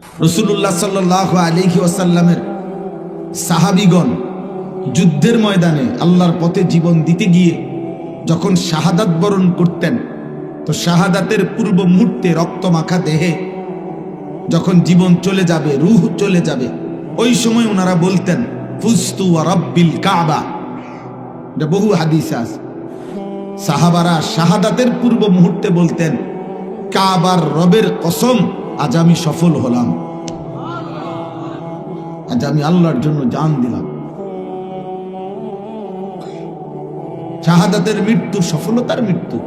রাসূলুল্লাহ সাল্লাল্লাহু আলাইহি ওয়াসাল্লামের সাহাবীগণ যুদ্ধের ময়দানে আল্লাহর পথে জীবন দিতে গিয়ে যখন শাহাদাত বরণ করতেন, তো শাহাদাতের পূর্ব মুহূর্তে রক্তমাখা দেহে যখন জীবন চলে যাবে, রূহ চলে যাবে, ওই সময় ওনারা বলতেন ফুস্তু ওয়া রাব্বিল কাবা। এটা বহু হাদিসে আছে। সাহাবারা শাহাদাতের পূর্ব মুহূর্তে বলতেন, কাবার রবের কসম, আজ আমি সফল হলাম, আজ আমি আল্লাহর জন্য জান দিলাম। শাহাদাতের মৃত্যু সফলতার মৃত্যু।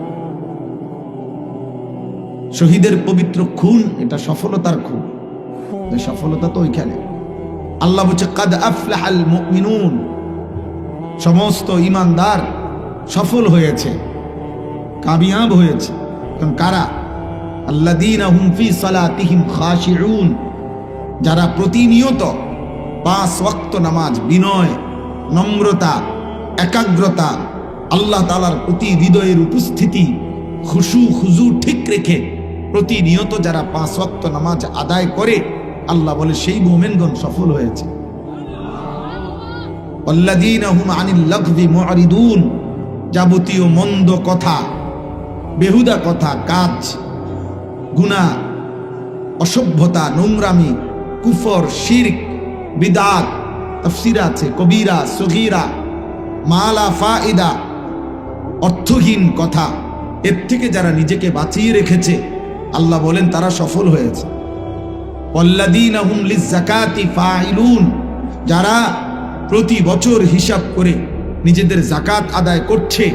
শহীদের পবিত্র খুন, এটা সফলতার খুন। সফলতা তো ওইখানে। আল্লাহ বলছে কাদ আফলাহাল মুমিনুন, সমস্ত ঈমানদার সফল হয়েছে, কামিয়াব হয়েছে। কারা? আল্লাযীনা হুম ফি সালাতিহিম খাশিউন, যারা প্রতিনিয়ত 5 ওয়াক্ত নামাজ বিনয়, নম্রতা, একাগ্রতা, আল্লাহ তাআলার প্রতি হৃদয়ের উপস্থিতি, খুশু খুজু ঠিক রেখে প্রতিনিয়ত যারা 5 ওয়াক্ত নামাজ আদায় করে, আল্লাহ বলে সেই মুমিনগণ সফল হয়েছে। আল্লাযীনা হুম আনিল লাগযি মুআরিদুন, যাবতীয় মন্দ কথা, বেহুদা কথা, কাজ, গুনাহ, অসভ্যতা, নোংরামি, কুফর, শিরক, বিদআত, তাফসীর আছে কবিরা, সগীরা, মালা ফায়দা, অর্থহীন কথা, এর থেকে যারা নিজেকে বাঁচিয়ে রেখেছে, আল্লাহ বলেন তারা সফল হয়েছে। ওয়াল্লাযীনা হুম লিয-যাকাতি ফাইলুন, যারা প্রতি বছর হিসাব করে নিজেদের যাকাত আদায় করছে,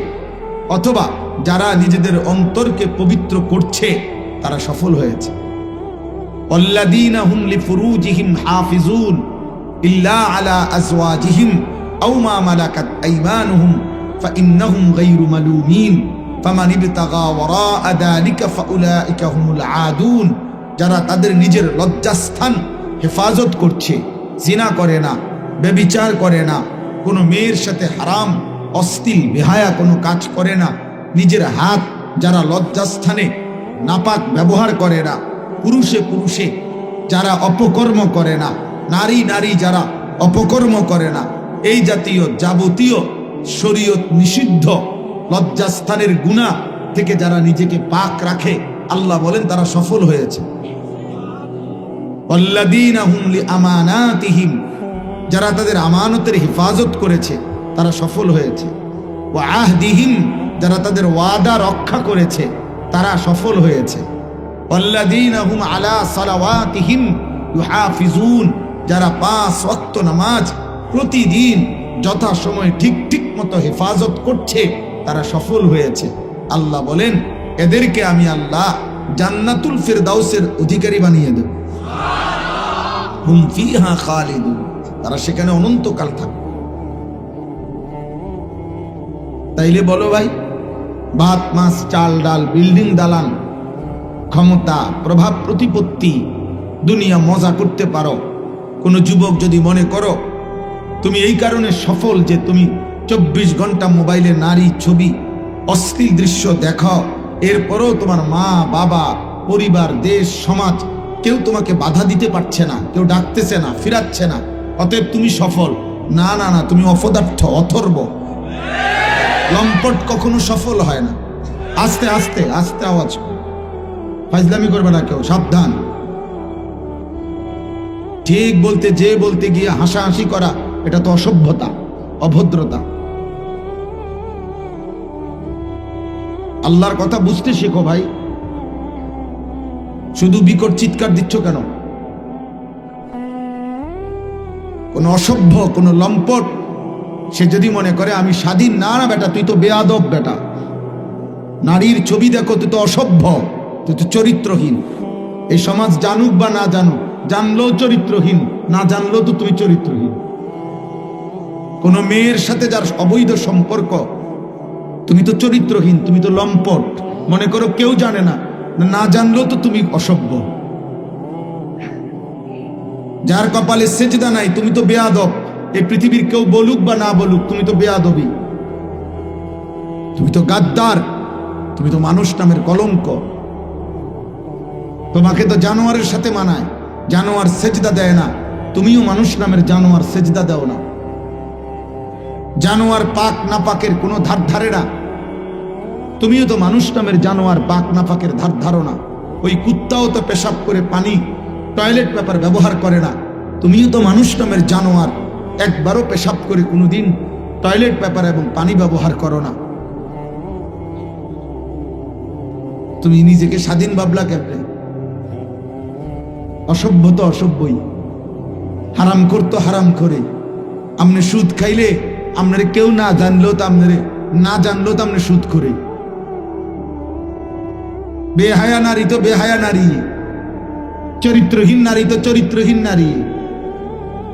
অথবা যারা নিজেদের অন্তরকে পবিত্র করছে, তারা সফল হয়েছে। ওয়াল্লাযীনা হুম লিফুরুজিহিম হাফিজুন ইল্লা আলা আজওয়াজিহিম আও মা মালাকাত আইমানুহুম ফাইন্নাহুম গায়রু মালুমিন ফামান ইবতাগা ওয়ারাআ যালিকা ফাউলাইকা হুমুল আদুন, যারা তাদের নিজের লজ্জাস্থান হেফাজত করছে, জিনা করে না, ব্যভিচার করে না, কোনো মেয়ের সাথে হারাম অশ্লীল বেহায়া কোনো কাজ করে না, নিজের হাত যারা লজ্জাস্থানে নাপাক ব্যবহার করে না, পুরুষে পুরুষে যারা অপকর্ম করে না, নারী নারী যারা অপকর্ম করে না, এই জাতীয় যাবতীয় শরীয়ত নিষিদ্ধ লজ্জাস্থানের গুনাহ থেকে যারা নিজেকে পাক রাখে, আল্লাহ বলেন তারা সফল হয়েছে। ওয়াল্লাযীনা হুম লিআমানাতিহিম, যারা তাদের আমানতের হেফাজত করেছে, তারা সফল হয়েছে। ওয়া আহদিহিম, যারা তাদের ওয়াদা রক্ষা করেছে, তারা সফল হয়েছে। ওয়াল্লাযীনা হুম আলা সালাওয়াতিহিম ইউহাফিজুন, যারা 5 ওয়াক্ত নামাজ প্রতিদিন যথাসময়ে ঠিক ঠিক মতো হেফাজত করছে, তারা সফল হয়েছে। আল্লাহ বলেন এদেরকে আমি আল্লাহ জান্নাতুল ফিরদাউসের অধিকারী বানিয়ে দেব। হুম ফিহা খালিদুন, তারা সেখানে অনন্তকাল থাকবে। তাইলে বলো ভাই, ভাত মাছ চাল ডাল, বিল্ডিং দালান, ক্ষমতা, প্রভাব প্রতিপত্তি, দুনিয়া মজা করতে পারো, কোন যুবক যদি মনে করো তুমি এই কারণে সফল যে তুমি 24 ঘন্টা মোবাইলে নারী ছবি, অশ্লীল দৃশ্য দেখাও, এরপরও তোমার মা বাবা, পরিবার, দেশ, সমাজ কেউ তোমাকে বাধা দিতে পারছে না, কেউ ডাকতেছে না, ফিরাচ্ছে না, অতএব তুমি সফল। না না না, তুমি অপদার্থ, অথর্ব, লম্পট কখনো সফল হয় না। আস্তে আস্তে আস্তে আওয়াজ, ফাজলামি করবে না কেউ, সাবধান। ঠিক বলতে যে বলতে গিয়ে হাসাহাসি করা, এটা তো অসভ্যতা, অভদ্রতা। আল্লাহর কথা বুঝতে শেখো ভাই। শুধু বিকট চিৎকার দিচ্ছ কেন? কোন অসভ্য, কোন লম্পট সে যদি মনে করে আমি স্বাধীন, না না বেটা, তুই তো বেয়াদব বেটা। নারীর ছবি দেখো, তুই তো অসভ্য, তুই তো চরিত্রহীন। এই সমাজ জানুক বা না জানুক, জানলেও চরিত্রহীন, না জানলেও তো তুমি চরিত্রহীন। কোন মেয়ের সাথে যার অবৈধ সম্পর্ক, তুমি তো চরিত্রহীন, তুমি তো লম্পট। মনে করো কেউ জানে না, না জানলেও তো তুমি অসভ্য। যার কপালে সেজদা নাই, তুমি তো বেয়াদব। এই পৃথিবীর কেউ বলুক বা না বলুক, তুমি তো বেয়াদবি, তুমি তো গাদ্দার, তুমি তুমি তো মানুষ নামের কলঙ্ক। তোমাকে তো জানোয়ারের সাথে মানায়, জানোয়ার সেজদা দেয় না, তুমিও মানুষ নামের জানোয়ার সেজদা দাও না। জানোয়ার পাক নাপাকের কোনো ধার ধারে না, তুমিও তো মানুষ নামের জানোয়ার পাক নাপাকের ধার ধারো না। ওই কুত্তাও তো পেশাব করে পানি টয়লেট পেপার ব্যবহার করে না, তুমিও তো মানুষ নামের জানোয়ার, একবারও পেশাব করে কোনোদিন টয়লেট পেপার এবং পানি ব্যবহার করো না। তুমি নিজেকে স্বাধীন ভাবলা কেমনে? অসভ্য তো অসভ্যই, হারাম করতো হারাম করে। আমনে সুদ খাইলে আপনারে কেউ না জানলেও তো আমনে সুদ করে। বেহায়া নারী তো বেহায়া নারী, চরিত্রহীন নারী তো চরিত্রহীন নারী।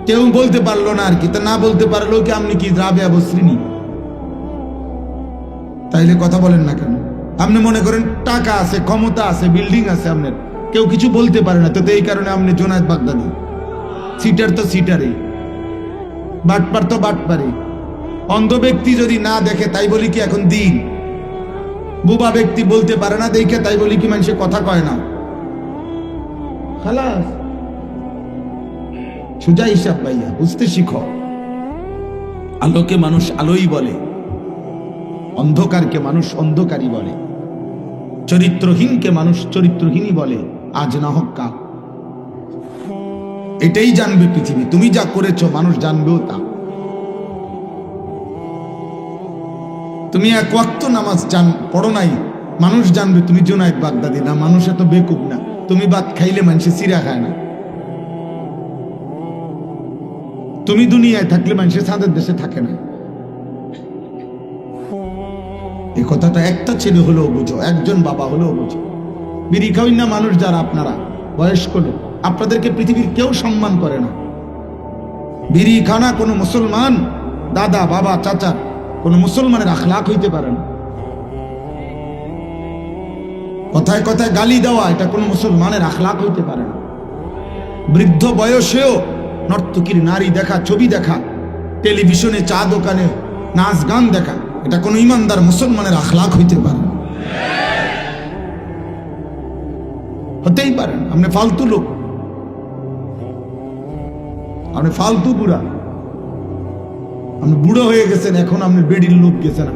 কেউ বলতে পারলো না আর কি, তা না বলতে পারলো কি আপনি কি রাবেয়া বসরিনী? তাইলে কথা বলেন না কেন? আপনি মনে করেন টাকা আছে, ক্ষমতা আছে, বিল্ডিং আছে, আপনার কেউ কিছু বলতে পারে না, তো এই কারণে আপনি জোনায়েদ বাগদাদি। সিটার তো সিটারে, বাটপার তো বাটপারে। অন্ধ ব্যক্তি যদি না দেখে তাই বলি কি এখন দিন? বুবা ব্যক্তি বলতে পারে না দেখে তাই বলি কি মানুষের কথা কয় না? খালাস, সোজা হিসাব ভাইয়া, বুঝতে শিখো। আলোকে মানুষ আলোই বলে, অন্ধকারকে মানুষ অন্ধকারই বলে, চরিত্রহীনকে মানুষ চরিত্রহীনই বলে। আজ না হোক কাল এটাই জানবে পৃথিবী। তুমি যা করেছো মানুষ জানবেও তা। তুমি এক ওয়াক্ত নামাজ পড়ো নাই, মানুষ জানবে তুমি জুনায়েদ বাগদাদি না। মানুষ এত বেকুব না, তুমি ভাত খাইলে মানুষে চিরা খায় না। তুমি দুনিয়ায় থাকলে মানুষের ছাদের দেশে থাকে না। এই কথাটা একটা ছেলে হলেও বুঝো, একজন বাবা হলেও বুঝো। বিড়ি খাওয়াই না মানুষ যারা আপনারা বয়স্ক লোক, আপনাদেরকে পৃথিবীর কেউ সম্মান করে না। বিড়ি খানা কোনো মুসলমান দাদা বাবা চাচা কোনো মুসলমানের আখলাক হইতে পারে না। কথায় কথায় গালি দেওয়া এটা কোনো মুসলমানের আখলাক হইতে পারে না। বৃদ্ধ বয়সেও নর্তকীর নারী দেখা, ছবি দেখা, টেলিভিশনে চা দোকানে নাচ গান দেখা, এটা কোনো ইমানদার মুসলমানের আখলাক হইতে পারে না, হতেই পারেন। আপনি ফালতু লোক, আপনি ফালতু বুড়া, আপনি বুড়ো হয়ে গেছেন, এখন আপনি বেডির লোক গেছে না,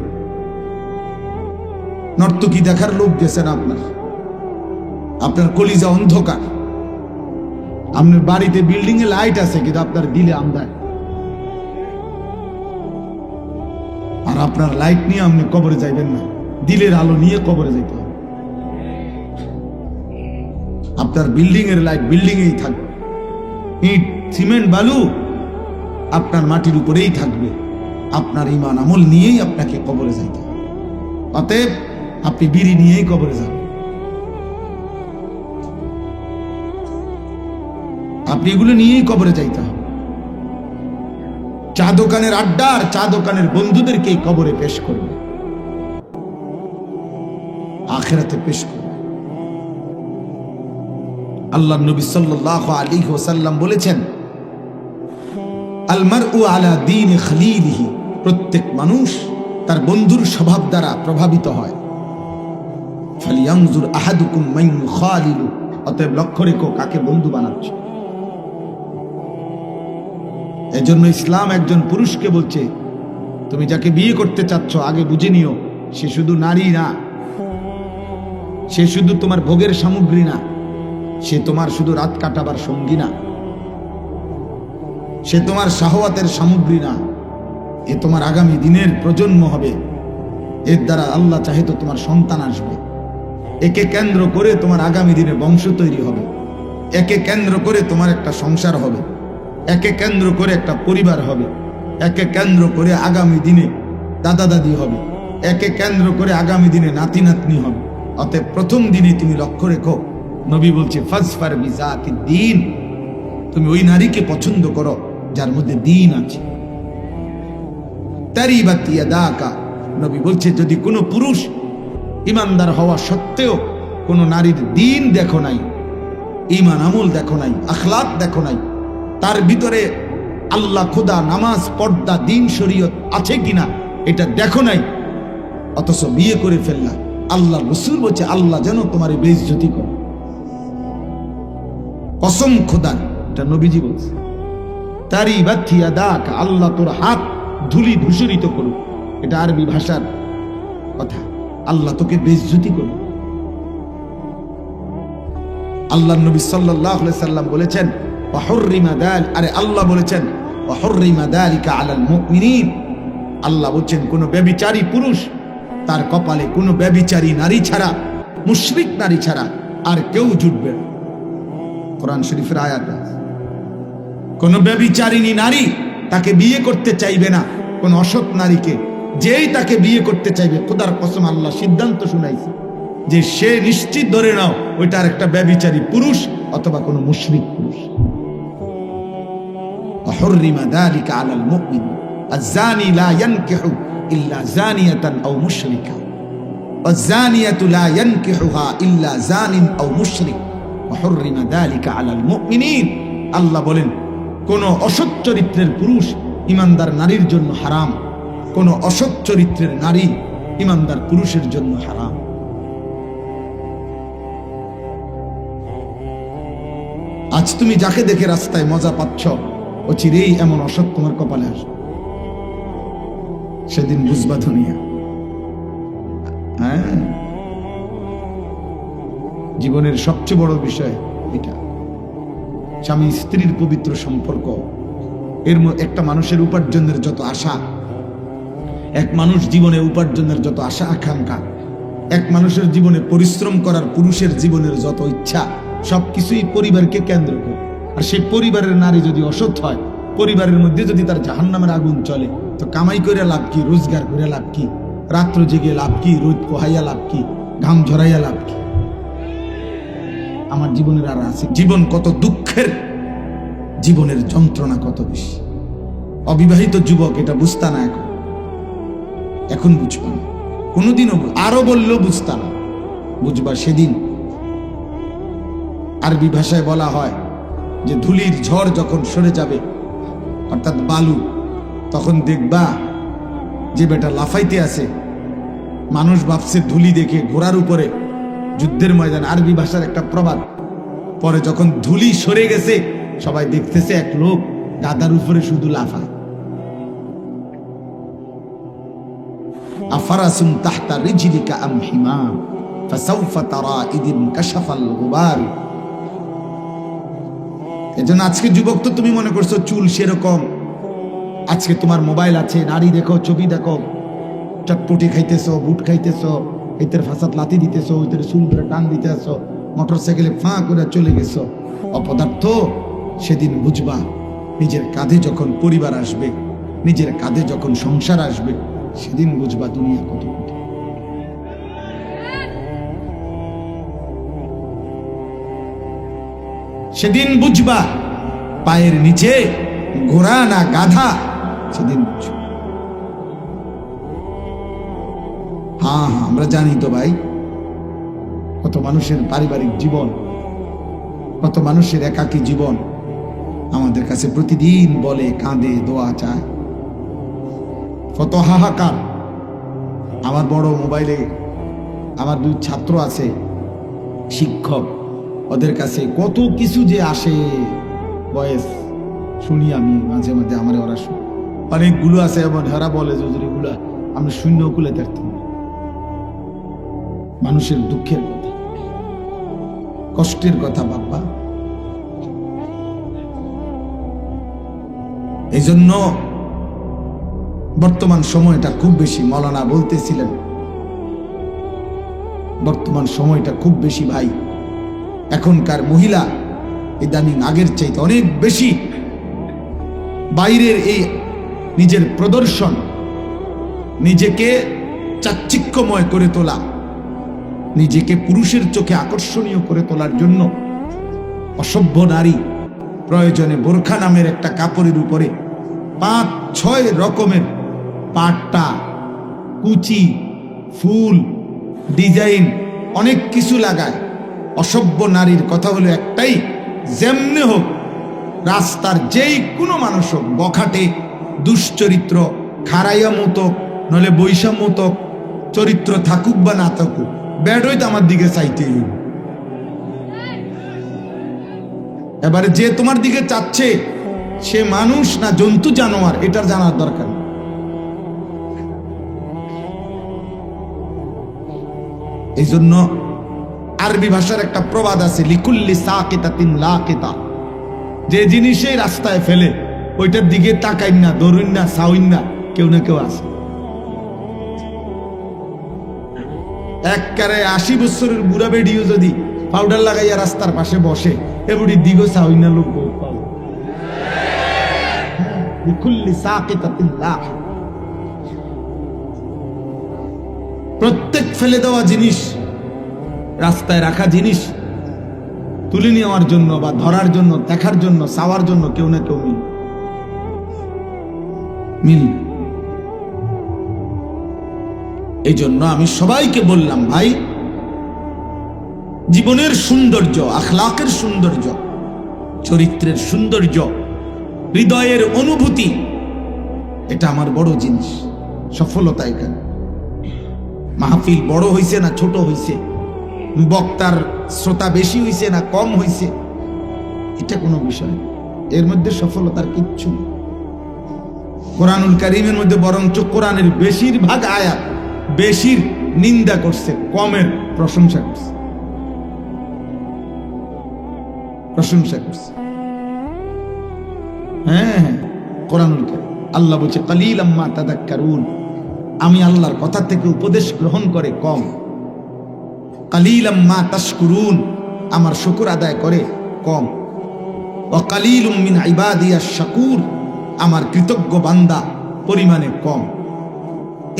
নর্তকী দেখার লোক গেছে না। আপনার কলিজা অন্ধকার। আপনার বাড়িতে বিল্ডিং এ লাইট আছে কিন্তু আপনার দিলে আমদায়, আর আপনার লাইট নিয়ে আপনি কবরে যাইবেন না, দিলের আলো নিয়ে কবরে যাইতে হবে। আপনার বিল্ডিং এর লাইট বিল্ডিং এই থাকবে, ইট সিমেন্ট বালু আপনার মাটির উপরেই থাকবে। আপনার ঈমান আমল নিয়েই আপনাকে কবরে যাইতে হবে। অতএব আপনি বিড়ি নিয়েই কবরে যাবেন, আপনি এগুলো নিয়েই কবরে যাইতে হবে। চা দোকানের আড্ডা আর চা দোকানের বন্ধুদেরকে কবরে পেশ করবে, আখিরাতে পেশ করবে। আল্লাহ নবী সাল্লাল্লাহু আলাইহি ওয়াসাল্লাম বলেছেন, আল মারউ আলা দীন খলিলিহি, প্রত্যেক মানুষ তার বন্ধুর স্বভাব দ্বারা প্রভাবিত হয়। ফালিয়ানজুর আহাদুকুম মান ইউখালিলু, অতএব লক্ষ্য রেখো কাকে বন্ধু বানাচ্ছ। এজন্য ইসলাম একজন পুরুষকে বলছে, তুমি যাকে বিয়ে করতে চাচ্ছ আগে বুঝে নিও সে শুধু নারী না, সে শুধু তোমার ভোগের সামগ্রী না, সে তোমার শুধু রাত কাটাবার সঙ্গী না, সে তোমার শাহওয়াতের সামগ্রী না, এ তোমার আগামী দিনের প্রজন্ম হবে। এর দ্বারা আল্লাহ চাহে তো তোমার সন্তান আসবে। একে কেন্দ্র করে তোমার আগামী দিনে বংশ তৈরি হবে, একে কেন্দ্র করে তোমার একটা সংসার হবে, একে কেন্দ্র করে একটা পরিবার হবে, একে কেন্দ্র করে আগামী দিনে দাদা দাদি হবে, একে কেন্দ্র করে আগামী দিনে নাতি নাতনি হবে। অতএব প্রথম দিনে তুমি লক্ষ্য রেখো, নবী বলছে ফাজফার বিজাতি দ্বীন, তুমি ওই নারীকে পছন্দ করো যার মধ্যে দ্বীন আছে। তারিবাত ইয়াদাকা, নবী বলছে যদি কোনো পুরুষ ইমানদার হওয়া সত্ত্বেও কোনো নারীর দ্বীন দেখো নাই, ঈমান আমল দেখো নাই, আখলাক দেখো নাই, তার ভিতরে আল্লাহ খোদা নামাজ পর্দা দ্বীন শরীয়ত আছে কিনা এটা দেখো নাই, অথচ বিয়ে করে ফেললা, আল্লাহ রাসূল বলছে আল্লাহ যেন তোমার বেইজ্জতি করে। কসম খোদার, এটা নবীজি বলছে, তারি বাথিয়া দাক, আল্লাহ তোর হাত ধুলি ধূসরিত করুক। এটা আরবি ভাষার কথা। আল্লাহ তোকে বেইজ্জতি করুক। আল্লাহ নবী সাল্লাল্লাহু আলাইহি সাল্লাম বলেছেন ওয়াহুররিমা দাল, আরে আল্লাহ বলেছেন ওয়াহুররিমা দালিকা আলাল মুমিনিন। আল্লাহ বলেছেন কোন ব্যভিচারী পুরুষ তার কপালে কোন ব্যভিচারী নারী ছাড়া, মুশরিক নারী ছাড়া আর কেউ জুটবে না। কোরআন শরীফের আয়াত। কোন ব্যভিচারিণী নারী তাকে বিয়ে করতে চাইবে না, কোন অসৎ নারীকে। যেই তাকে বিয়ে করতে চাইবে, খোদার কসম আল্লাহ সিদ্ধান্ত শুনাইছে যে সে নিশ্চিত ধরে নাও ওইটার একটা ব্যভিচারী পুরুষ অথবা কোন মুশরিক পুরুষ। ওয়াহুররিমা যালিকা আলাল মুমিন, আয-যানি লা ইয়ানকিহু ইল্লা যানিয়াতান আও মুশরিকা, ওয়ায-যানিয়াতু লা ইয়ানকিহুহা ইল্লা যানিন আও মুশরিক, ওয়াহুররিমা যালিকা আলাল মুমিনিন। আল্লাহ বলেন কোন অসৎ চরিত্রের পুরুষ ইমানদার নারীর জন্য হারাম, কোন অসৎ চরিত্রের নারী ইমানদার পুরুষের জন্য হারাম। আজ তুমি যাকে দেখে রাস্তায় মজা পাচ্ছ, ও চিরেই এমন অসৎ তোমার কপালে আসবে। সেদিন বুঝবা দুনিয়া। হ্যাঁ, জীবনের সবচেয়ে বড় বিষয় এটা। স্বামী স্ত্রীর পবিত্র সম্পর্ক, এর একটা মানুষের উপার্জনের যত আশা, এক মানুষ জীবনে উপার্জনের যত আশা আকাঙ্ক্ষা, এক মানুষের জীবনে পরিশ্রম করার পুরুষের জীবনের যত ইচ্ছা, সবকিছুই পরিবারকে কেন্দ্র করে। আর সেই পরিবারের নারী যদি অসৎ হয়, পরিবারের মধ্যে যদি তার জাহান্নামের আগুন চলে, তো কামাই করে লাভ কি, রোজগার করে লাভ কি, রাত্র জেগে লাভ কি, রোদ পোহাইয়া লাভ কি, ঘাম ঝরাইয়া লাভ কি? আমার জীবনের আর আছে। জীবন কত দুঃখের, জীবনের যন্ত্রণা কত বেশি। অবিবাহিত যুবক এটা বুঝতা না, এখন বুঝবা না, কোনোদিনও আরো বললেও বুঝতা না, বুঝবা সেদিন। আরবি ভাষায় বলা হয় যে ধুলির ঝড় যখন সরে যাবে, অর্থাৎ বালু, তখন দেখবা যে বেটা লাফাইতে আছে। মানুষ ভাবছে ধুলি দেখে ঘোড়ার উপরে যুদ্ধের ময়দান, আরবি ভাষার একটা প্রবাদ। পরে যখন ধুলি সরে গেছে, সবাই দেখতেছে এক লোক গাদার উপরে শুধু লাফায়। আফারাসুন তাহতা রিজলিকা আম হিমাম ফাসাউফা তারা ইদিন কাশাফাল গুবার। এজন্য আজকে যুবক তো তুমি মনে করছো চুল সেরকম, আজকে তোমার মোবাইল আছে, নারী দেখো, ছবি দেখো, চটপটি খাইতেছো, বুট খাইতেছো, এদের ফাসাদ লাথি দিতেছো, ওইদের চুল করে টান দিতেছো, মোটরসাইকেলে ফাঁ করে চলে গেছো। অপদার্থ, সেদিন বুঝবা নিজের কাঁধে যখন পরিবার আসবে, নিজের কাঁধে যখন সংসার আসবে, সেদিন বুঝবা দুনিয়া কত কঠিন। সেদিন বুঝবা পায়ের নিচে ঘোড়া না গাধা, সেদিন বুঝবা। হ্যাঁ হ্যাঁ, আমরা জানি তো ভাই, কত মানুষের পারিবারিক জীবন, কত মানুষের একাকী জীবন আমাদের কাছে প্রতিদিন বলে, কাঁদে, দোয়া চায়, কত হাহাকার। আমার বড় মোবাইলে আমার 2 ছাত্র আছে, শিক্ষক, ওদের কাছে কত কিছু যে আসে, বয়স শুনি আমি মাঝে মাঝে। আমার ওরা অনেকগুলো আছে এমন, হেরা বলে যে এগুলা আমি শূন্য কুলে দেখতাম। মানুষের দুঃখের কথা, কষ্টের কথা বাবা। এই জন্য বর্তমান সময়টা খুব বেশি, মৌলানা বলতেছিলেন, বর্তমান সময়টা খুব বেশি ভাই। এখনকার মহিলা ইদানিং আগের চাইতে অনেক বেশি বাইরের এই নিজের প্রদর্শন, নিজেকে চাকচিক্যময় করে তোলা, নিজেকে পুরুষের চোখে আকর্ষণীয় করে তোলার জন্য অসভ্য নারী প্রয়োজনে বোরখা নামের একটা কাপড়ের উপরে 5-6 রকমের পাট্টা, কুচি, ফুল, ডিজাইন, অনেক কিছু লাগায়। অসভ্য নারীর কথা হলো একটাই, যেমনে হোক রাস্তার যেই কোনো মানুষ হোক, বখাটে, দুশ্চরিত্র, খারাইয়া মতক, নইলে বৈষা মতক চরিত্র থাকুক বা না থাকুক, ব্যাড হইতে আমার দিকে চাইতেই। এবারে যে তোমার দিকে চাচ্ছে সে মানুষ না জন্তু জানোয়ার এটার জানার দরকার নেই। এই জন্য আরবি ভাষার একটা প্রবাদ আছে, লিকুল্লি সাকিতাতিন লাকিতা, যে জিনিসই রাস্তায় ফেলে ওইটার দিকে তাকাইন না, ধরুন না, চাউইন না, কেউ না কেউ আছে। একবারে 80 বছরের বুড়া বেডিও যদি পাউডার লাগাইয়া রাস্তার পাশে বসে, এbuಡಿ দিগো চাউইন না, লোক বহুত পাবে। লিকুল্লি সাকিতাতিন লাকিতা, প্রত্যেক ফেলে দেওয়া জিনিস, রাস্তায় রাখা জিনিস তুলে নেওয়ার জন্য বা ধরার জন্য, দেখার জন্য, চাওয়ার জন্য কেউ না কেউ মিল। এই জন্য আমি সবাইকে বললাম, ভাই জীবনের সৌন্দর্য, আখলাকের সৌন্দর্য, চরিত্রের সৌন্দর্য, হৃদয়ের অনুভূতি, এটা আমার বড় জিনিস, সফলতা। এখানে মাহফিল বড় হইছে না ছোট হইছে, বক্তার শ্রোতা বেশি হইছে না কম হইছে, এটা কোনো বিষয়, এর মধ্যে সফলতার কিচ্ছু নেই। কোরআনুল কারীমের মধ্যে বরঞ্চ কোরআনের বেশিরভাগ আয়াত বেশির নিন্দা করছে, কমের প্রশংসা করছে, প্রশংসা করছে। হ্যাঁ, কোরআনুল কারীম আল্লাহ বলছে কালিলাম মা তাযাক্কারুন, আমি আল্লাহর কথা থেকে উপদেশ গ্রহণ করে কম। কালিলাম মা তাশকুরুন, আমার শুকর আদায় করে কম। ওয়া কালিলুম মিন ইবাদিয়াশ শাকুর, আমার কৃতজ্ঞ বান্দা পরিমাণে কম।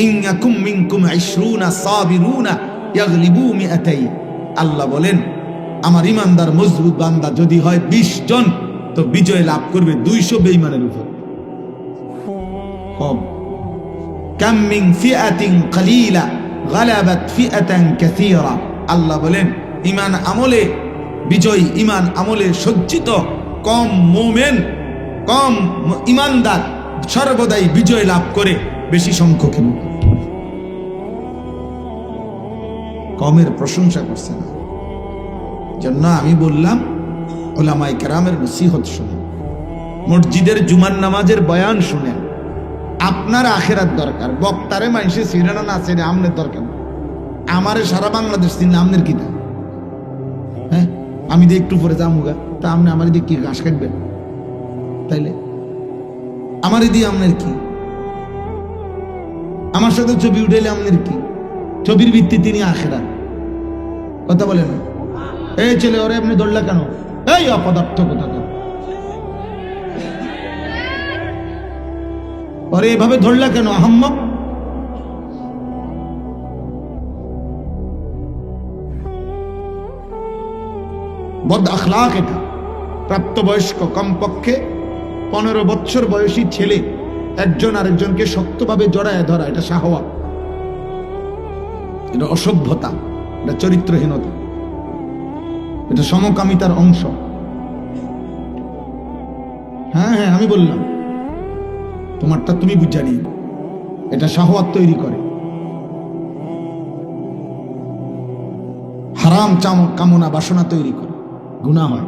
ইন্নাকুম মিনকুম 20 সাবিরুনা ইয়াগলিবু মিআতাই, আল্লাহ বলেন আমার ইমানদার মজবুত বান্দা যদি হয় 20 জন, তো বিজয় লাভ করবে 200 বেঈমানের উপর, কম। কাম মিন ফিআতিন কালিলা গালাবাত ফিআতান কাসীরা, আল্লাহ বলেন ঈমান আমলে বিজয়, ঈমান আমলে সজ্জিত কম মুমিন, কম ঈমানদার সর্বদাই বিজয় লাভ করে বেশি সংখ্যকের। কমের প্রশংসা করছে না। জন্য আমি বললাম উলামায়ে কেরামের নসিহত শুনেন, মসজিদের জুমার নামাজের বয়ান শুনেন। আপনার আখেরাত দরকার, বক্তারে মানুষে সিরানা না ছেড়ে আমনের দরকার। আমারে সারা বাংলাদেশ চিনলে আমনের কি? হ্যাঁ, আমি দিয়ে একটু পরে যামুগা, তা আপনি আমার দিয়ে কি ঘাস কাটবেন? তাইলে আমার দিয়ে আমনের কি? আমার সাথে ছবি উঠাইলে আমনের কি? ছবির ভিত্তি তিনি আখেরাত। কথা বলেন, এই ছেলে ওরে আপনি ধরলা কেন? এই অপদার্থ কথা, ওরে এভাবে ধরলা কেন আহম্মক? বদ আখলাক এটা। প্রাপ্তবয়স্ক কমপক্ষে 15 বছর বয়সী ছেলে একজন আরেকজনকে শক্তভাবে জড়ায় ধরা, এটা শাহওয়াত, এটা অসভ্যতা, এটা চরিত্রহীনতা, এটা সমকামিতার অংশ। হ্যাঁ হ্যাঁ, আমি বললাম তোমারটা তুমি বুঝা নিয়ে, এটা শাহওয়াত তৈরি করে, হারাম কামনা বাসনা তৈরি করে, গুনাহ হয়,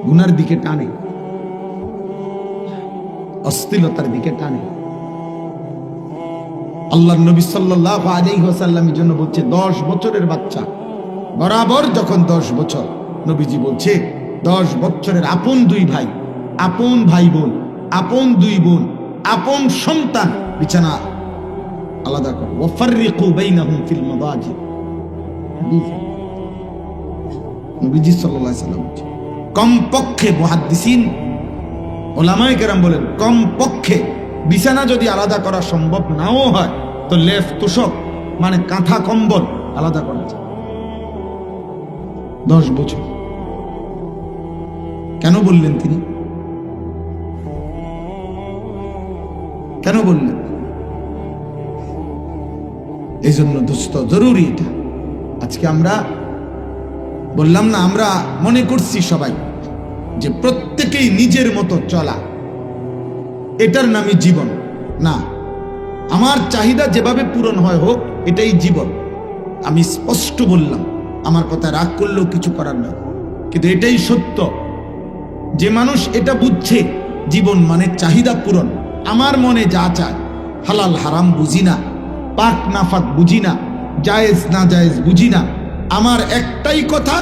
গুনার দিকে টানে, অশ্লীলতার দিকে টানে। আল্লাহর নবী সাল্লাল্লাহু আলাইহি ওয়াসাল্লামের জন্য বলছে 10 বছরের বাচ্চা বরাবর যখন 10 বছর, নবীজি বলছে 10 বছরের আপন 2 ভাই, আপন ভাই বোন, আপন 2 বোন, আপন সন্তান বিছানা আলাদা করো। ওয়াফাররিকু বাইনাহুম ফিল মাদাজি, হাদিস নবীজি সাল্লাল্লাহু আলাইহি ওয়াসাল্লাম। কমপক্ষে মুহাদ্দিসিন ওলামায়ে কেরাম বলেন কমপক্ষে বিছানা যদি আলাদা করা সম্ভব নাও হয়, তো লেফ তোষক মানে কাঁথা কম্বল আলাদা করা যায়। 10 বছর কেন বললেন তিনি? কেন বললেন? এই জন্য দোস্ত জরুরি এটা। আজকে আমরা বললাম না, আমরা মনে করছি সবাই যে প্রত্যেকেই নিজের মতো চলা, এটার নামই জীবন না। আমার চাহিদা যেভাবে পূরণ হয় হোক, এটাই জীবন। আমি স্পষ্ট বললাম, আমার কথা রাগ করলেও কিছু করার নয়, কিন্তু এটাই সত্য, যে মানুষ এটা বুঝছে জীবন মানে চাহিদা পূরণ, আমার মনে যা চায়, হালাল হারাম বুঝি না, পাক নাফাক বুঝি না, জায়েজ না জায়েজ বুঝি না, আমার একটাই কথা,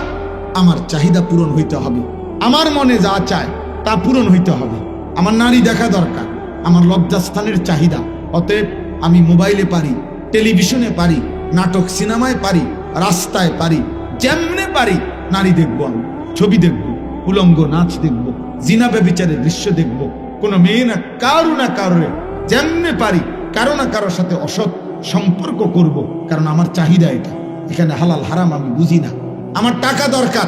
আমার চাহিদা পূরণ হইতে হবে, আমার মনে যা চায় তা পূরণ হইতে হবে। আমার নারী দেখা দরকার, আমার লজ্জাস্থানের চাহিদা, অতএব আমি মোবাইলে পারি, টেলিভিশনে পারি, নাটক সিনেমায় পারি, রাস্তায় পারি, যেমনে পারি নারী দেখবো, আমি ছবি দেখবো, উলঙ্গ নাচ দেখবো, জিনা ব্যভিচারের দৃশ্য দেখবো, কোনো মেয়ে না কারোরে যেমনে পারি কারো না কারোর সাথে অসৎ সম্পর্ক করব, কারণ আমার চাহিদা এটা। এখানে হালাল হারাম আমি বুঝি না। আমার টাকা দরকার,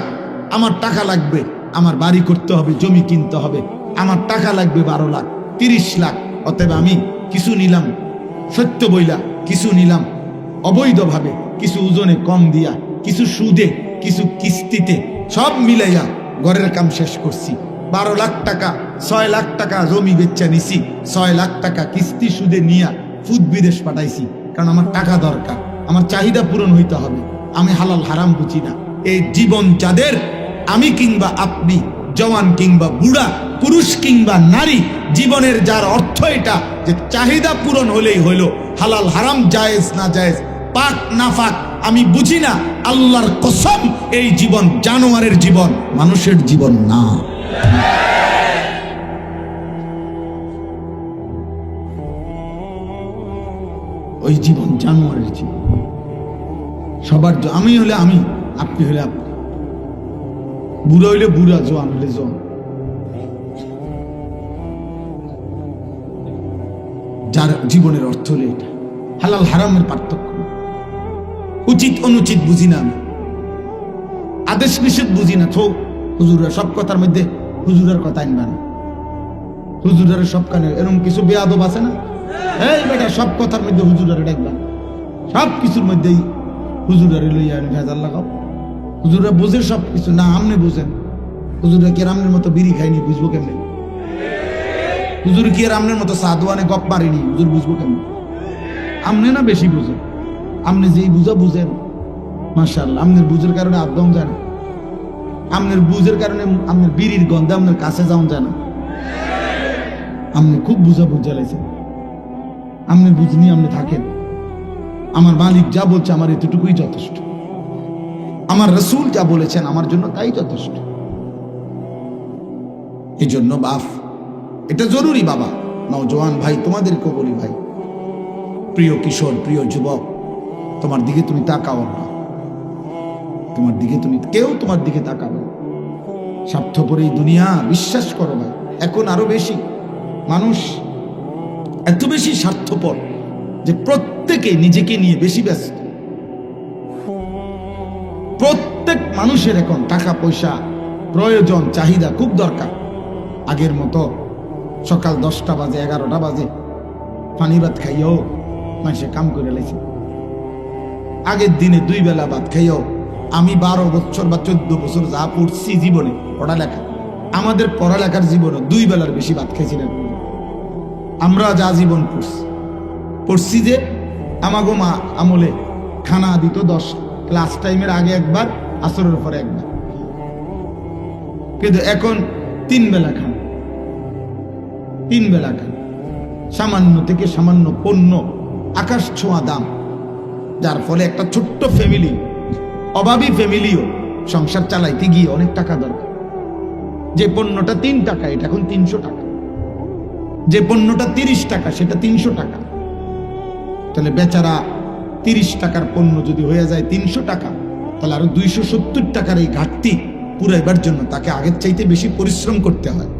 আমার টাকা লাগবে, আমার বাড়ি করতে হবে, জমি কিনতে হবে, আমার টাকা লাগবে 12 লাখ 30 লাখ, অতএব আমি কিছু নিলাম সত্য বইলা, কিছু নিলাম অবৈধভাবে, কিছু ওজনে কম দিয়া, কিছু সুদে, কিছু কিস্তিতে, সব মিলাইয়া ঘরের কাম শেষ করছি। 12 লাখ টাকা 6 লাখ টাকা জমি বেচা নিছি, 6 লাখ টাকা কিস্তি সুদে নিয়া ফুদ বিদেশ পাঠাইছি, কারণ আমার টাকা দরকার, আমার চাহিদা পূরণ হইতে হবে। আমি হালাল হারাম বুঝি না। এই জীবন যাদের, আমি কিংবা আপনি, জওয়ান কিংবা বুড়া, পুরুষ কিংবা নারী, জীবনের যার অর্থ এটা যে চাহিদা পূরণ হলেই হইল, হালাল হারাম জায়েজ না জায়েজ, পাক নাফাক আমি বুঝি না, আল্লাহর কসম এই জীবন জানোয়ারের জীবন, মানুষের জীবন না। ওই জীবন জানোয়ারের জীবন। সবার, আমি হলে আমি, আপনি হলে আপনি, বুড়া হইলে বুড়া, জোয়ান হলে জোয়ান। যার জীবনের অর্থ হলে এটা। হালাল হারামের পার্থক্য, উচিত অনুচিত বুঝি না আমি, আদেশ নিষেধ বুঝি না। থো হুজুরা সব কথার মধ্যে হুজুরের কথা আনবা না, হুজুরের সব কানে এরকম কিছু বেয়াদব আছে না, এই বেটা সব কথার মধ্যে হুজুরের ডাকবা, সব কিছুর মধ্যেই হুজুরের লইয়া ভেজাল লাগাও। হুজুরা বুঝে সব কিছু না, আমনে বুঝেন। হুজুরা কি আমনের মতো বিড়ি খাইনি, বুঝবো কেমনে? হুজুর কি আমনের মতো সাদওয়ানে গপ মারিনি, হুজুর বুঝবো কেমনে? আমনে না বেশি বুঝেন, আমনে যেই বুঝা বুঝেন, মাশাআল্লাহ, আমনের বুঝের কারণে আদম জানে, আমনের বুঝের কারণে আমনের বিড়ির গন্ধে আমনের কাছে যাওয়া যায় না। আমনে খুব বুঝা বুঝা লাইছেন, আমনের বুঝ নিয়ে আমনে থাকেন। আমার মালিক যা বলছে আমার এতটুকুই যথেষ্ট, আমার রসুল যা বলেছেন আমার জন্য তাই যথেষ্ট। এই জন্য বাপ, এটা জরুরি বাবা, নওজোয়ান ভাই তোমাদেরকেও বলি, ভাই প্রিয় কিশোর, প্রিয় যুবক, তোমার দিকে তুমি তাকাও না, তোমার দিকে তুমি, কেউ তোমার দিকে তাকাবে। স্বার্থপর এই দুনিয়া, বিশ্বাস করো ভাই, এখন আরো বেশি মানুষ এত বেশি স্বার্থপর যে প্রত্যেকে নিজেকে নিয়ে বেশি ব্যস্ত। প্রত্যেক মানুষের এখন টাকা পয়সা প্রয়োজন, চাহিদা খুব দরকার। আগের মতো সকাল 10টা বাজে 11টা বাজে পানি ভাত খাইও মানুষে কাম করে লাইছে। আগের দিনে 2 বেলা ভাত খাইও, আমি 12 বছর বা 14 বছর যা পড়ছি জীবনে পড়ালেখা, আমাদের পড়ালেখার জীবনে 2 বেলার বেশি ভাত খাইছিলেন। আমরা যা জীবন পড়ছি যে আমাগো মা আমলে খানা দিত 10 ক্লাস টাইমের আগে একবার, আসরের পরে একবার, কিন্তু এখন 3 বেলা খান, 3 বেলা খান। সামান্য থেকে সামান্য পণ্য আকাশ ছোঁয়া দাম, যার ফলে একটা ছোট্ট ফ্যামিলি, অভাবী ফ্যামিলিও সংসার চালাইতে গিয়ে অনেক টাকা দরকার। যে পণ্যটা 3 টাকা এটা এখন 300 টাকা, যে পণ্যটা 30 টাকা সেটা 300 টাকা। তাহলে বেচারা 30 টাকার পণ্য যদি হয়ে যায় 300 টাকা, তাহলে আরো 270 টাকার এই ঘাটতি পুরাইবার জন্য তাকে আগের চাইতে বেশি পরিশ্রম করতে হয়,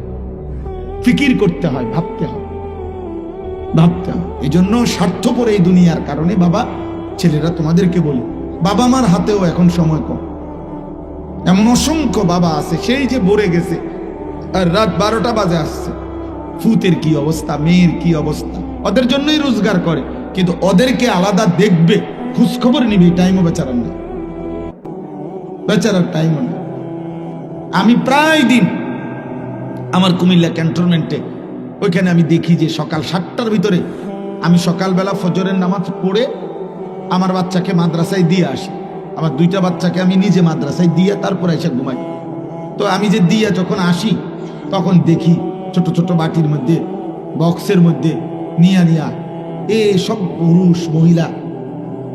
ফিকির করতে হয়, ভাবতে হয়। এই জন্য স্বার্থপর এই দুনিয়ার কারণে বাবা, ছেলেরা তোমাদেরকে বলি, বাবা মার হাতেও এখন সময় কম। এমন অসংখ্য বাবা আছে সেই যে ভরে গেছে আর রাত 12টা বাজে আসছে, ফুতের কি অবস্থা, মেয়ের কি অবস্থা, ওদের জন্যই রোজগার করে, কিন্তু ওদেরকে আলাদা দেখবে, খোঁজখবর নিবে, টাইমও বেচারার না, বেচারার টাইমও না। আমি প্রায় দিন আমার কুমিল্লা ক্যান্টনমেন্টে, ওইখানে আমি দেখি যে সকাল 7টার ভিতরে আমি সকালবেলা ফজরের নামাজ পড়ে আমার বাচ্চাকে মাদ্রাসায় দিয়ে আসি, আমার 2টা বাচ্চাকে আমি নিজে মাদ্রাসায় দিয়ে তারপরে এসে ঘুমাই। তো আমি যে দিয়া যখন আসি তখন দেখি ছোট ছোট বাটির মধ্যে বক্সের মধ্যে নিয়া সব পুরুষ মহিলা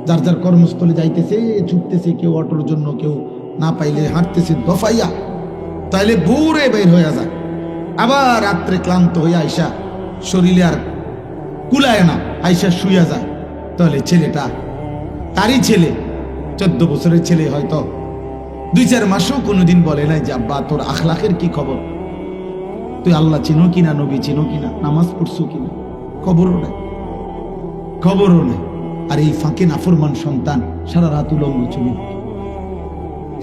যার যার কর্মস্থলে যাইতেছে, ছুটতেছে, কেউ অটোর জন্য, কেউ না পাইলে হাঁটতেছে দফাইয়া, তাইলে ভোরে বের হয়ে যায়। আবার রাত্রে ক্লান্ত হইয়া আইসা শরীরে আর কুলায় না, আইসা শুইয়া যায়। তাহলে ছেলেটা তারই ছেলে, 14 বছরের ছেলে, হয়তো 2-4 মাসও কোনোদিন বলে নাই যে আব্বা তোর আখলাকের কি খবর, তুই আল্লাহ চিনো কিনা, নবী চিনো কিনা, নামাজ পড়ছো কিনা, খবরও নাই। আর এই ফাঁকে নাফরমান সন্তান সারা রাত উলঙ্গ ছবি,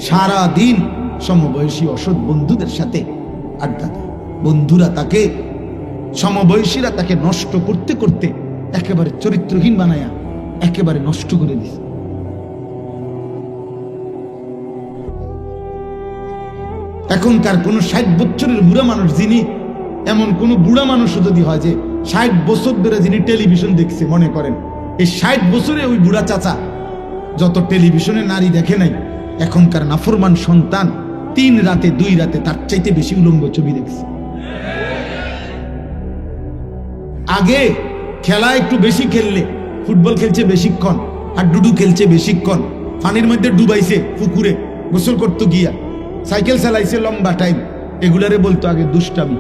সারা দিন সমবয়সী অসৎ বন্ধুদের সাথে আড্ডা দেয়। বন্ধুরা তাকে, সমবয়সীরা তাকে নষ্ট করতে করতে একেবারে চরিত্রহীন বানায়া একেবারে নষ্ট করে দিছে। এখনকার কোন 60 বছরের বুড়া মানুষ, যিনি এমন কোন বুড়া মানুষ যদি হয় যে 60 বছর ধরে যিনি টেলিভিশন দেখছে, মনে করেন এই 60 বছরে ওই বুড়া চাচা যত টেলিভিশনে নারী দেখে নাই, এখনকার নাফরমান সন্তান 3 রাতে 2 রাতে তার চাইতে বেশি উলঙ্গ ছবি দেখছে। আগে খেলা একটু বেশি খেললে, ফুটবল খেলছে বেশিক্ষণ, আর ডুডু খেলছে বেশিক্ষণ, পানির মধ্যে ডুবাইছে, পুকুরে গোসল করতে গিয়া সাইকেল চালাইছে লম্বা টাইম, এগুলারে বলতো আগে দুষ্টামি।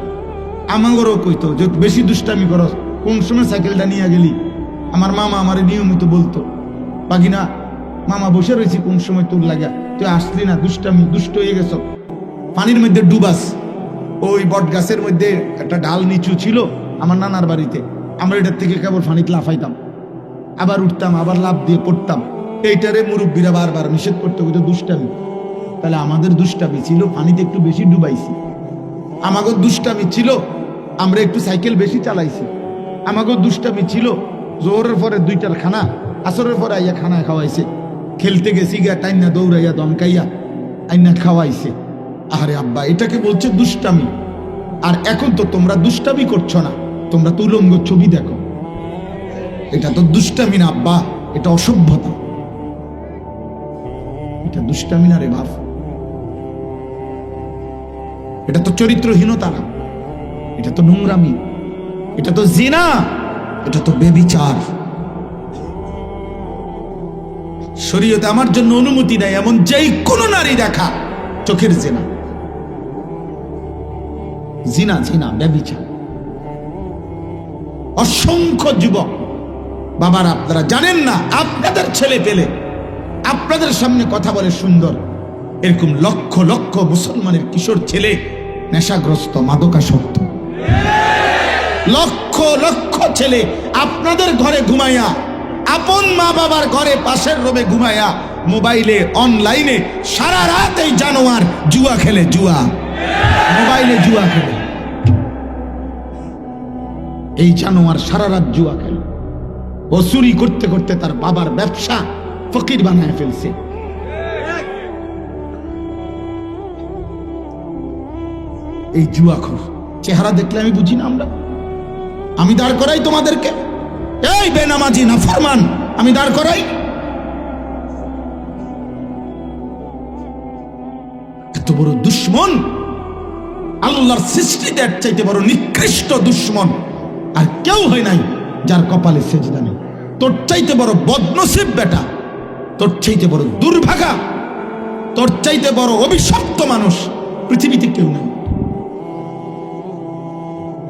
আমাগরও কইতো যে বেশি দুষ্টামি করস, কোন সময় সাইকেলটা নিয়ে গেলি। আমার মামা আমারে নিয়মিত বলতো, বাগিনা মামা বসে রয়েছি, কোন সময় তোর লাগা, তুই আসলি না, দুষ্টামি, দুষ্ট হয়ে গেছ। পানির মধ্যে ডুবাস। ওই বট গাছের মধ্যে একটা ডাল নিচু ছিল আমার নানার বাড়িতে, আমরা এটার থেকে কেবল পানিতে লাফাইতাম, আবার উঠতাম, আবার লাফ দিয়ে পড়তাম। এইটারে মুরব্বীরা বারবার নিষেধ করতে হইতো দুষ্টামি। তাহলে আমাদের দুষ্টামি ছিল পানিতে একটু বেশি ডুবাইছি, আমাগো দুষ্টামি ছিল আমরা একটু সাইকেল বেশি চালাইছি, আমাগো দুষ্টামি ছিল জোহরের পরে 2টার খানা, আসরের পরে আইয়া খানা খাওয়াইছে, খেলতে গেছি গিয়া টাইনা দৌড়াইয়া দমকাইয়া আইনা খাওয়াইছে। আরে আব্বা, এটাকে বলছে দুষ্টামি। আর এখন তো তোমরা দুষ্টামি করছো না, তোমরা তো উলঙ্গ ছবি দেখো। এটা তো দুষ্টামি না আব্বা, এটা অসভ্যতা, এটা দুষ্টামি না রে বাপ, এটা তো চরিত্রহীনতা না, এটা তো নোংরামি, এটা তো জিনা, এটা তো বেবিচার। শরীয়তে আমার জন্য অনুমতি নাই এমন যেই কোন নারী দেখা চোখের জিনা, জিনা জিনা বেবিচার। অসংখ্য যুবক বাবার, আপনারা জানেন না, আপনাদের ছেলে পেলে আপনাদের সামনে কথা বলে সুন্দর, এরকম লক্ষ লক্ষ মুসলমানের কিশোর ছেলে নেশাগ্রস্ত, মাদকাসক্ত। লক্ষ লক্ষ ছেলে আপনাদের ঘরে ঘুমাইয়া, আপন মা বাবার ঘরে পাশের রুমে ঘুমাইয়া, মোবাইলে অনলাইনে সারা রাত এই জানোয়ার জুয়া খেলে, জুয়া, মোবাইলে জুয়া খেলে। এই জানোয়ার সারা রাত জুয়া খেলে, ও চুরি করতে করতে তার বাবার ব্যবসা ফকির বানায় ফেলছে। এই জুয়াখোর চেহারা দেখলে আমি বুঝি না, আমি দাঁড় করাই তোমাদেরকে, এই বেনামাজি নাফরমান, আমি দাঁড় করাই। এত বড় দুশ্মন, আল্লাহর সৃষ্টিদের চাইতে বড় নিকৃষ্ট দুশ্মন আর কেউ হয় নাই যার কপালে সেজদা নেই। তোর চাইতে বড় বদনসিব বেটা, তোর চাইতে বড় দুর্ভাগা, তোর চাইতে বড় অভিশপ্ত মানুষ পৃথিবীতে কেউ নেই।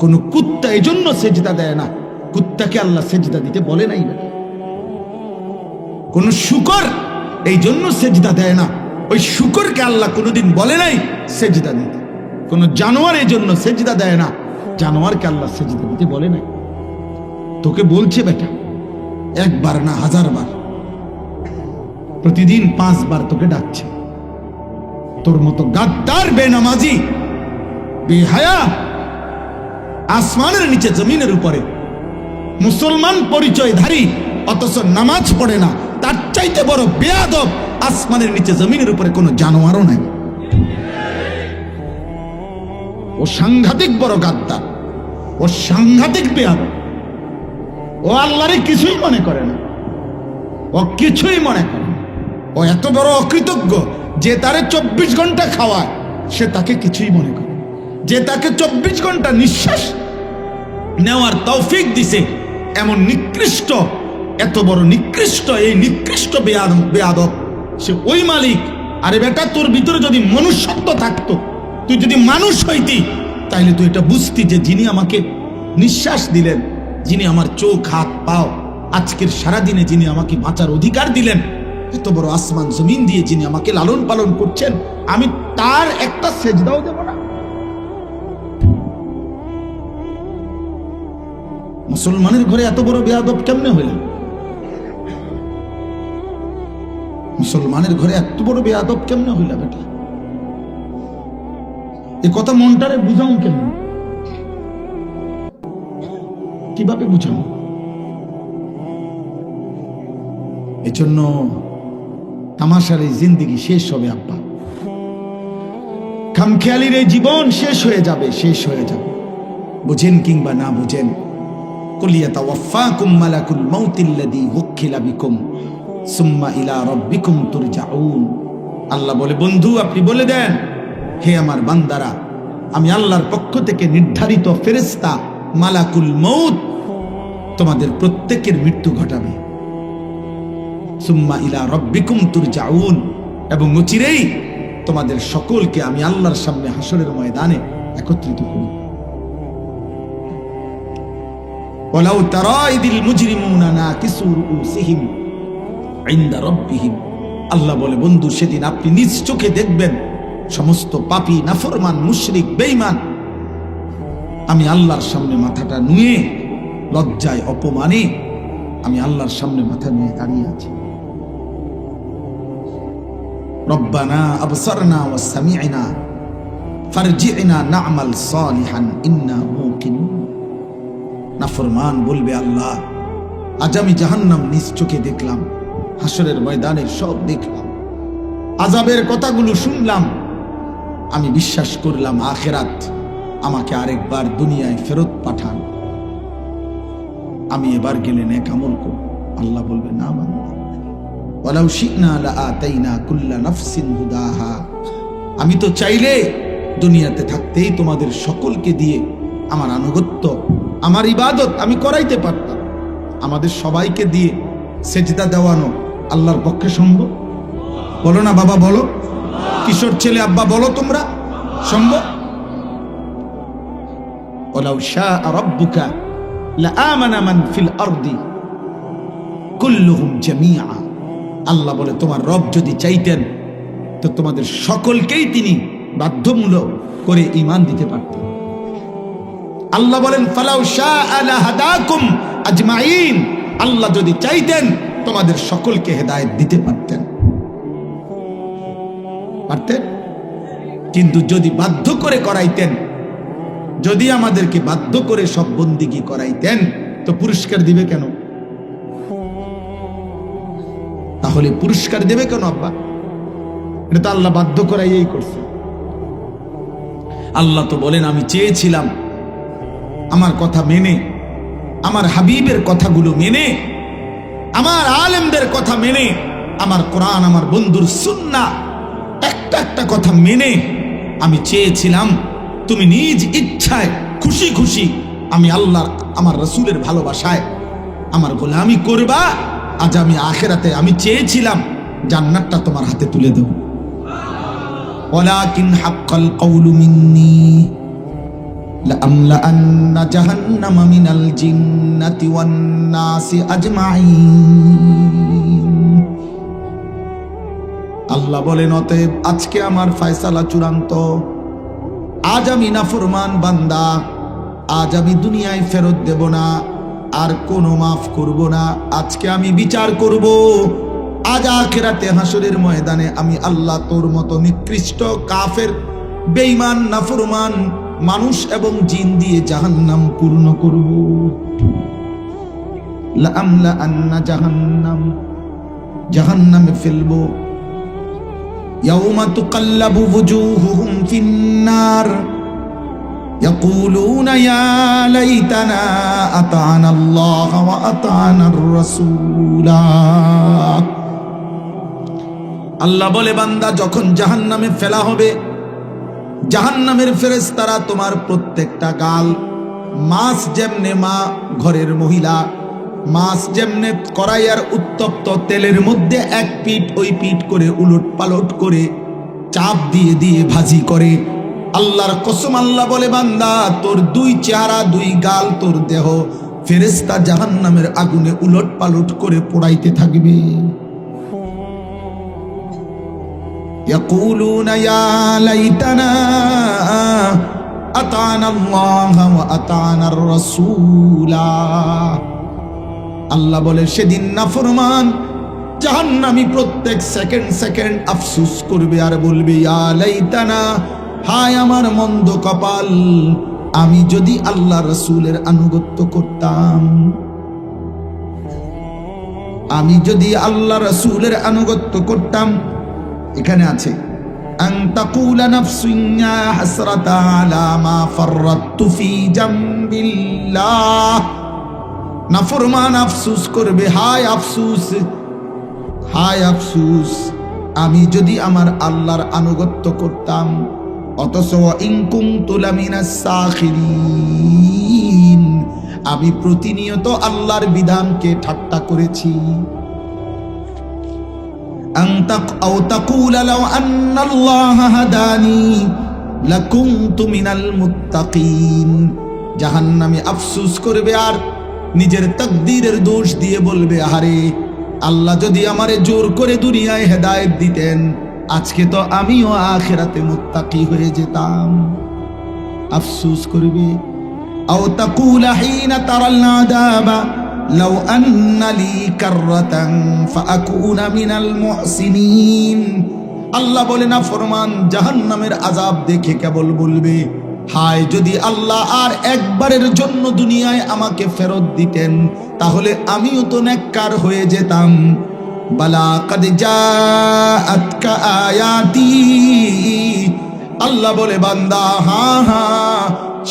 কোন কুত্তা এই জন্য সেজদা দেয় না, কুত্তাকে আল্লাহ সেজদা দিতে বলে নাই। কোন শুকর এই জন্য সেজদা দেয় না, ওই শুকরকে আল্লাহ কোনোদিন বলে নাই সেজদা দিতে। কোন জানোয়ার এই জন্য সেজদা দেয় না, জানোয়ারকে আল্লাহ সেজদা দিতে বলে নাই। তোকে বলছে বেটা, 1 বার না 1000 বার, প্রতিদিন 5 বার তোকে ডাকছে। তোর মতো গাদ্দার, বেনামাজি, বেহায়া, আসমানের নিচে জমিনের উপরে মুসলমান পরিচয়ধারী অথচ নামাজ পড়ে না, তার চাইতে বড় বেয়াদব আসমানের নিচে জমিনের উপরে কোনো জানোয়ারও নাই। ও সাংঘাতিক বড় গাদ্দার, ও সাংঘাতিক বেয়াদব, ও আল্লাহরে কিছুই মনে করে না, ও কিছুই মনে করে না। ও এত বড় অকৃতজ্ঞ যে তারে 24 ঘন্টা খাওয়ায়, সে তাকে কিছুই মনে করে। যে তাকে 24 ঘন্টা নিঃশ্বাস নেওয়ার তৌফিক দিছে, এমন নিকৃষ্ট, এত বড় নিকৃষ্ট, এই নিকৃষ্ট বেয়াদব সে ওই মালিক। আরে বেটা, তোর ভিতরে যদি মনুষ্যত্ব থাকতো, তুই যদি মানুষ হইতি, তাইলে তুই এটা বুঝতি যে যিনি আমাকে নিঃশ্বাস দিলেন, যিনি আমার চোখ হাত পাও, আজকের সারাদিনে যিনি আমাকে বাঁচার অধিকার দিলেন, এত বড় আসমান জমিন দিয়ে যিনি আমাকে লালন পালন করছেন, আমি তার একটা সেজদাও দেব না? মুসলমানের ঘরে এত বড় বেয়াদব কেমনে হইলেন? মুসলমানের ঘরে এত বড় বেয়াদব কেমনে হইলা বেটা? এ কথা মনটারে বুঝাও কেমন? কিভাবে বুঝাও? এজন্য তামাশার এই জিন্দেগি শেষ হবে আব্বা, খামখেয়ালির এই জীবন শেষ হয়ে যাবে, শেষ হয়ে যাবে। বুঝেন কিংবা না বুঝেন, কুলিয়াতাওয়াফাকুম মালাকুল মাউতিল্লাযী ওয়াক্কিলা বিকুম সুম্মা ইলা রাব্বিকুম তুরজাউন। আল্লাহ বলে, বন্ধু আপনি বলে দেন, হে আমার বান্দারা, আমি আল্লাহর পক্ষ থেকে নির্ধারিত ফেরেশতা মালাকুল মউত তোমাদের প্রত্যেকের মৃত্যু ঘটাবে। সুম্মা ইলা রাব্বিকুম তুরজাউন, এবং অচিরেই তোমাদের সকলকে আমি আল্লাহর সামনে হাসরের ময়দানে একত্রিত করি। ওয়ালাউ তারা ইদিল মুজরিমুনা নাকিসু রুউসিহিম ইনদা রাব্বিহিম। আল্লাহ বলে, বন্ধু সেদিন আপনি নিজ চোখে দেখবেন সমস্ত পাপী, নাফরমান, মুশরিক, বেঈমান আমি আল্লাহর সামনে মাথাটা নুয়ে লজ্জায় অপমানে আমি আল্লাহর সামনে মাথা নিয়ে দাঁড়িয়ে আছি। রব্বানা আবসারনা ওয়া সামি'না ফারজি'না না'মাল সালিহান ইন্না মুকিনুন। নাফরমান বলবে, আল্লাহ আজ আমি জাহান্নাম নিজ চোখে দেখলাম, হাসরের ময়দানের সব দেখলাম, আযাবের কথাগুলো শুনলাম, আমি বিশ্বাস করলাম আখিরাত, আমাকে আরেকবার দুনিয়ায় ফেরত পাঠান, আমি এবার গেলে নেক আমল করব। আল্লাহ বলবে, না বান্দা, ওয়ালাউ শি'না লাআতাইনা কুল্লা নাফসিন হুদাহা। আমি তো চাইলে দুনিয়াতে থাকতেই তোমাদের সকলকে দিয়ে আমার আনুগত্য, আমার ইবাদত আমি করাইতে পারতাম। আমাদের সবাইকে দিয়ে সেজদা দেওয়ানো আল্লাহর পক্ষে সম্ভব? বলো না বাবা, বলো। কিশোর ছেলে আব্বা বলো, তোমরা সম্ভব? ওয়ালাউ শাআ রাব্বুকা লাআমানা মান ফিল আরদি কুল্লুহুম জামিআ। আল্লাহ বলে, তোমার রব যদি চাইতেন তো তোমাদের সকলকেই তিনি বাধ্যমূলক করে ঈমান দিতে পারতেন। আল্লাহ বলেন, ফালাউ শাআ লাহাদাকুম আজমাইন। আল্লাহ যদি চাইতেন তোমাদের সকলকে হেদায়েত দিতে পারতেন, পারতেন। কিন্তু যদি বাধ্য করে করাইতেন, যদি আমাদেরকে বাধ্য করে সব বন্দিগি করাইতেন, তো পুরস্কার দিবে কেন? তাহলে পুরস্কার দেবে কেন আব্বা? এটা তো আল্লাহ বাধ্য করাইয়াই করছে। আল্লাহ তো বলেন, আমি চেয়েছিলাম আমার কথা মেনে, আমার হাবিবের কথাগুলো মেনে, আমার আলেমদের কথা মেনে, আমার কোরআন, আমার বন্ধুর সুন্নাহ, একটা একটা কথা মেনে আমি চেয়েছিলাম তুমি নিজ ইচ্ছায় খুশি খুশি আমি আল্লাহর, আমার রাসূলের ভালোবাসায় আমার গোলামি করবা। আজ আমি আখিরাতে আমি চেয়েছিলাম জান্নাতটা তোমার হাতে তুলে দেব। ওয়ালাকিন হাক্কাল কওলু মিন্নি লাআমলাআন্না জাহান্নামা মিনাল জিন্নাতি ওয়ান নাসি আজমাইন। আল্লাহ বলেন, অতএব আজকে আমার ফয়সালা চূড়ান্ত। আজ আমি নাফরমান বান্দা, আজ আমি দুনিয়ায় ফেরত দেব না, আর কোনো মাফ করব না। আজকে আমি বিচার করব। আজ আখিরাতে হাসরের ময়দানে আমি আল্লাহ তোর মতো নিকৃষ্ট, কাফের, বেঈমান, নাফরমান মানুষ এবং জিন দিয়ে জাহান্নাম পূর্ণ করব। লাআমলাআন্না জাহান্নাম, জাহান্নামে ফেলবো। ইয়াউমা তুকাল্লাবু ওয়ুজুহুহুম ফিন্নার ইয়াকুলুনা ইয়া লাইতানা আতা'না আল্লাহ ওয়া আতা'নার রাসূলা। আল্লাহ বলে, বান্দা যখন জাহান্নামে ফেলা হবে, জাহান্নামের ফেরেশতারা তোমার প্রত্যেকটা গাল, মাছ যেমনে মা ঘরের মহিলা মাছ যেমনে কড়াইয়ার উত্তপ্ত তেলের মধ্যে এক পিঠ ওই পিঠ করে উলট পালট করে চাপ দিয়ে দিয়ে ভাজি করে, আল্লাহর কসম আল্লাহ বলে বান্দা তোর দুই চেহারা দুই গাল তোর দেহ ফেরেশতা জাহান্নামের আগুনে উলট পালট করে পোড়াইতে থাকবে। ইয়াকুলুনা ইয়া লাইতানা আতানা আল্লাহ ওয়া আতানার রাসূলা। আল্লাহ বলে সেদিন নাফরমান জাহান্নামী প্রত্যেক সেকেন্ড সেকেন্ড আফসোস করবে আর বলবে ইয়া লাইতানা, হায় আমার মন্দ কপাল, আমি যদি আল্লাহ রাসূলের আনুগত্য করতাম, আমি যদি আল্লাহ রাসূলের আনুগত্য করতাম। এখানে আছে আন তাকুলা নাফসুন ইয়া হাসরাতা আলা মা ফাররাতু ফি জামবিল্লাহ। নাফরমান আফসোস করবে, হায় আফসোস, হায় আফসোস, আমি যদি আমার আল্লাহর আনুগত্য করতাম। অথচ ইন কুনতু লামিনাস সাখিরিন, আমি প্রতিনিয়ত আল্লাহর বিধানকে ঠাট্টা করেছি। আও তাকুলা লাউ আন্নাল্লাহ হাদানি লাকুনতু মিনাল মুত্তাকিন। জাহান্নামী আফসোস করবে আর নিজের তাকদীরের দোষ দিয়ে বলবে, আরে আল্লাহ যদি আমারে জোর করে দুনিয়ায় হেদায়েত দিতেন, আজকে তো আমিও আখিরাতে মুত্তাকি হয়ে যেতাম। আফসোস করবে। আও তাকুলা হিনা তারাল আযাবা লাউ আন্না লি কাররাতান ফাআকুনা মিনাল মুহসিনিন। আল্লাহ বলে না ফরমান জাহান্নামের আযাব দেখে কেবল বলবে, হায় যদি আল্লাহ আর একবারের জন্য দুনিয়ায় আমাকে ফেরত দিতেন, তাহলে আমিও তো নেককার হয়ে যেতাম। বালা কাদ জাআতকা আয়াতি, আল্লাহ বলে বান্দা হ্যাঁ হ্যাঁ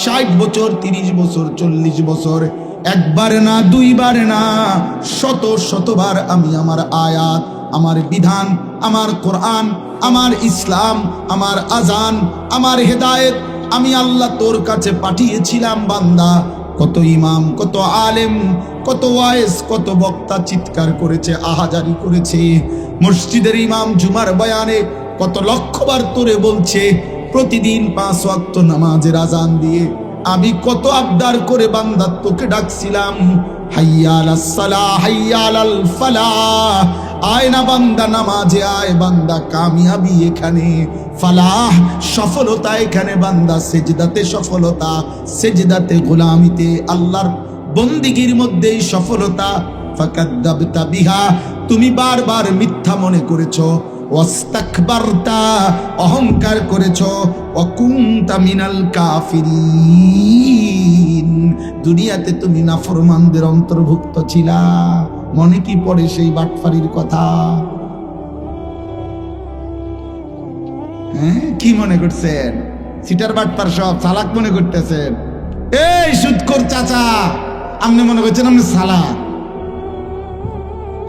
60 বছর 30 বছর 40 বছর, একবার না দুইবার না শত শতবার আমি আমার আয়াত, আমার বিধান, আমার কোরআন, আমার ইসলাম, আমার আজান, আমার হেদায়েত আমি আল্লাহ তোর কাছে পাঠিয়েছিলাম বান্দা। কত ইমাম, কত আলেম, কত ওয়াইজ, কত বক্তা চিৎকার করেছে, আহাজারি করেছে। মসজিদের ইমাম জুমার বয়ানে কত লক্ষবার তোরে বলছে, প্রতিদিন 5 ওয়াক্ত নামাজের আজান দিয়ে আমি কত আবদার করে বান্দা তোকে ডাকছিলাম, হাইয়া আলাস সালাহ হাইয়া আলাল ফালাহ, আয় না বান্দা নামাজে আয়, বান্দা কামিয়াবি এখানে, ফালাহ সফলতা এখানে, বান্দা সেজদাতে সফলতা, সেজদাতে গোলামিতে আল্লাহর বন্দিগির মধ্যেই সফলতা। ফাকাদ্দাবতা বিহা, তুমি বারবার মিথ্যা মনে করেছো, ওয়াস্তাকবারতা অহংকার করেছো, ওয়াকুনতা মিনাল কাফিরিন, দুনিয়াতে তুমি নাফরমানদের অন্তর্ভুক্ত ছিলা। মনে কি পড়ে সেই বাটফারির কথা? হ্যাঁ, কি মনে করছেন? সিটার বাটপার সব চালাক মনে করতেছেন? এই সুদখোর চাচা, আপনি মনে করছেন আপনি চালাক?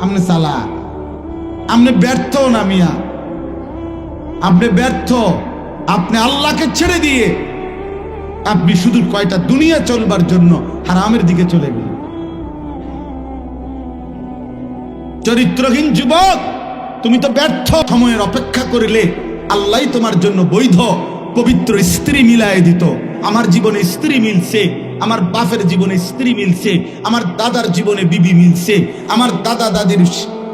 আপনি চালাক, আপনি ব্যর্থ না মিয়া, আপনি ব্যর্থ। আপনি আল্লাহকে ছেড়ে দিয়ে আপনি শুধু কয়টা দুনিয়া চলবার জন্য হারামের দিকে চলে গেলেন। চরিত্রহীন যুবক, তুমি তো ব্যর্থ। সময়ের অপেক্ষা করলে আল্লাহ তোমার জন্য বৈধ পবিত্র স্ত্রী মিলায় দিত। আমার জীবনে স্ত্রী মিলছে, আমার বাপের জীবনে স্ত্রী মিলছে, আমার দাদার জীবনে বিবি মিলছে, আমার দাদা দাদির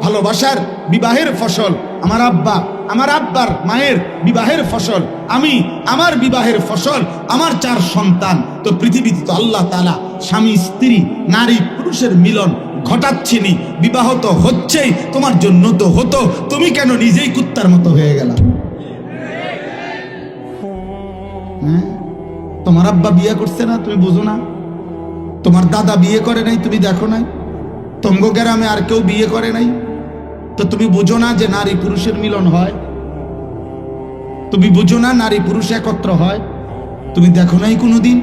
ভালোবাসার বিবাহের ফসল, আমার আব্বা আমার আব্বার মায়ের বিবাহের ফসল, আমি আমার বিবাহের ফসল, আমার 4 সন্তান। তো পৃথিবীতে তো আল্লাহ তাআলা স্বামী স্ত্রী নারী পুরুষের মিলন ঘটাচ্ছেনি, বিবাহ তো হচ্ছেই, তোমার জন্য তো হতো, তুমি কেন নিজেই কুত্তার মতো হয়ে গেলা? হ্যাঁ, তোমার আব্বা বিয়ে করছে না, তুমি বুঝো না? তোমার দাদা বিয়ে করে নাই, তুমি দেখো নাই? তঙ্গ গ্রামে আর কেউ বিয়ে করে নাই, তো তুমি বুঝো না যে নারী পুরুষের মিলন হয়? তুমি বুঝো না নারী পুরুষ একত্র হয়? তুমি দেখো নাই কোনোদিন?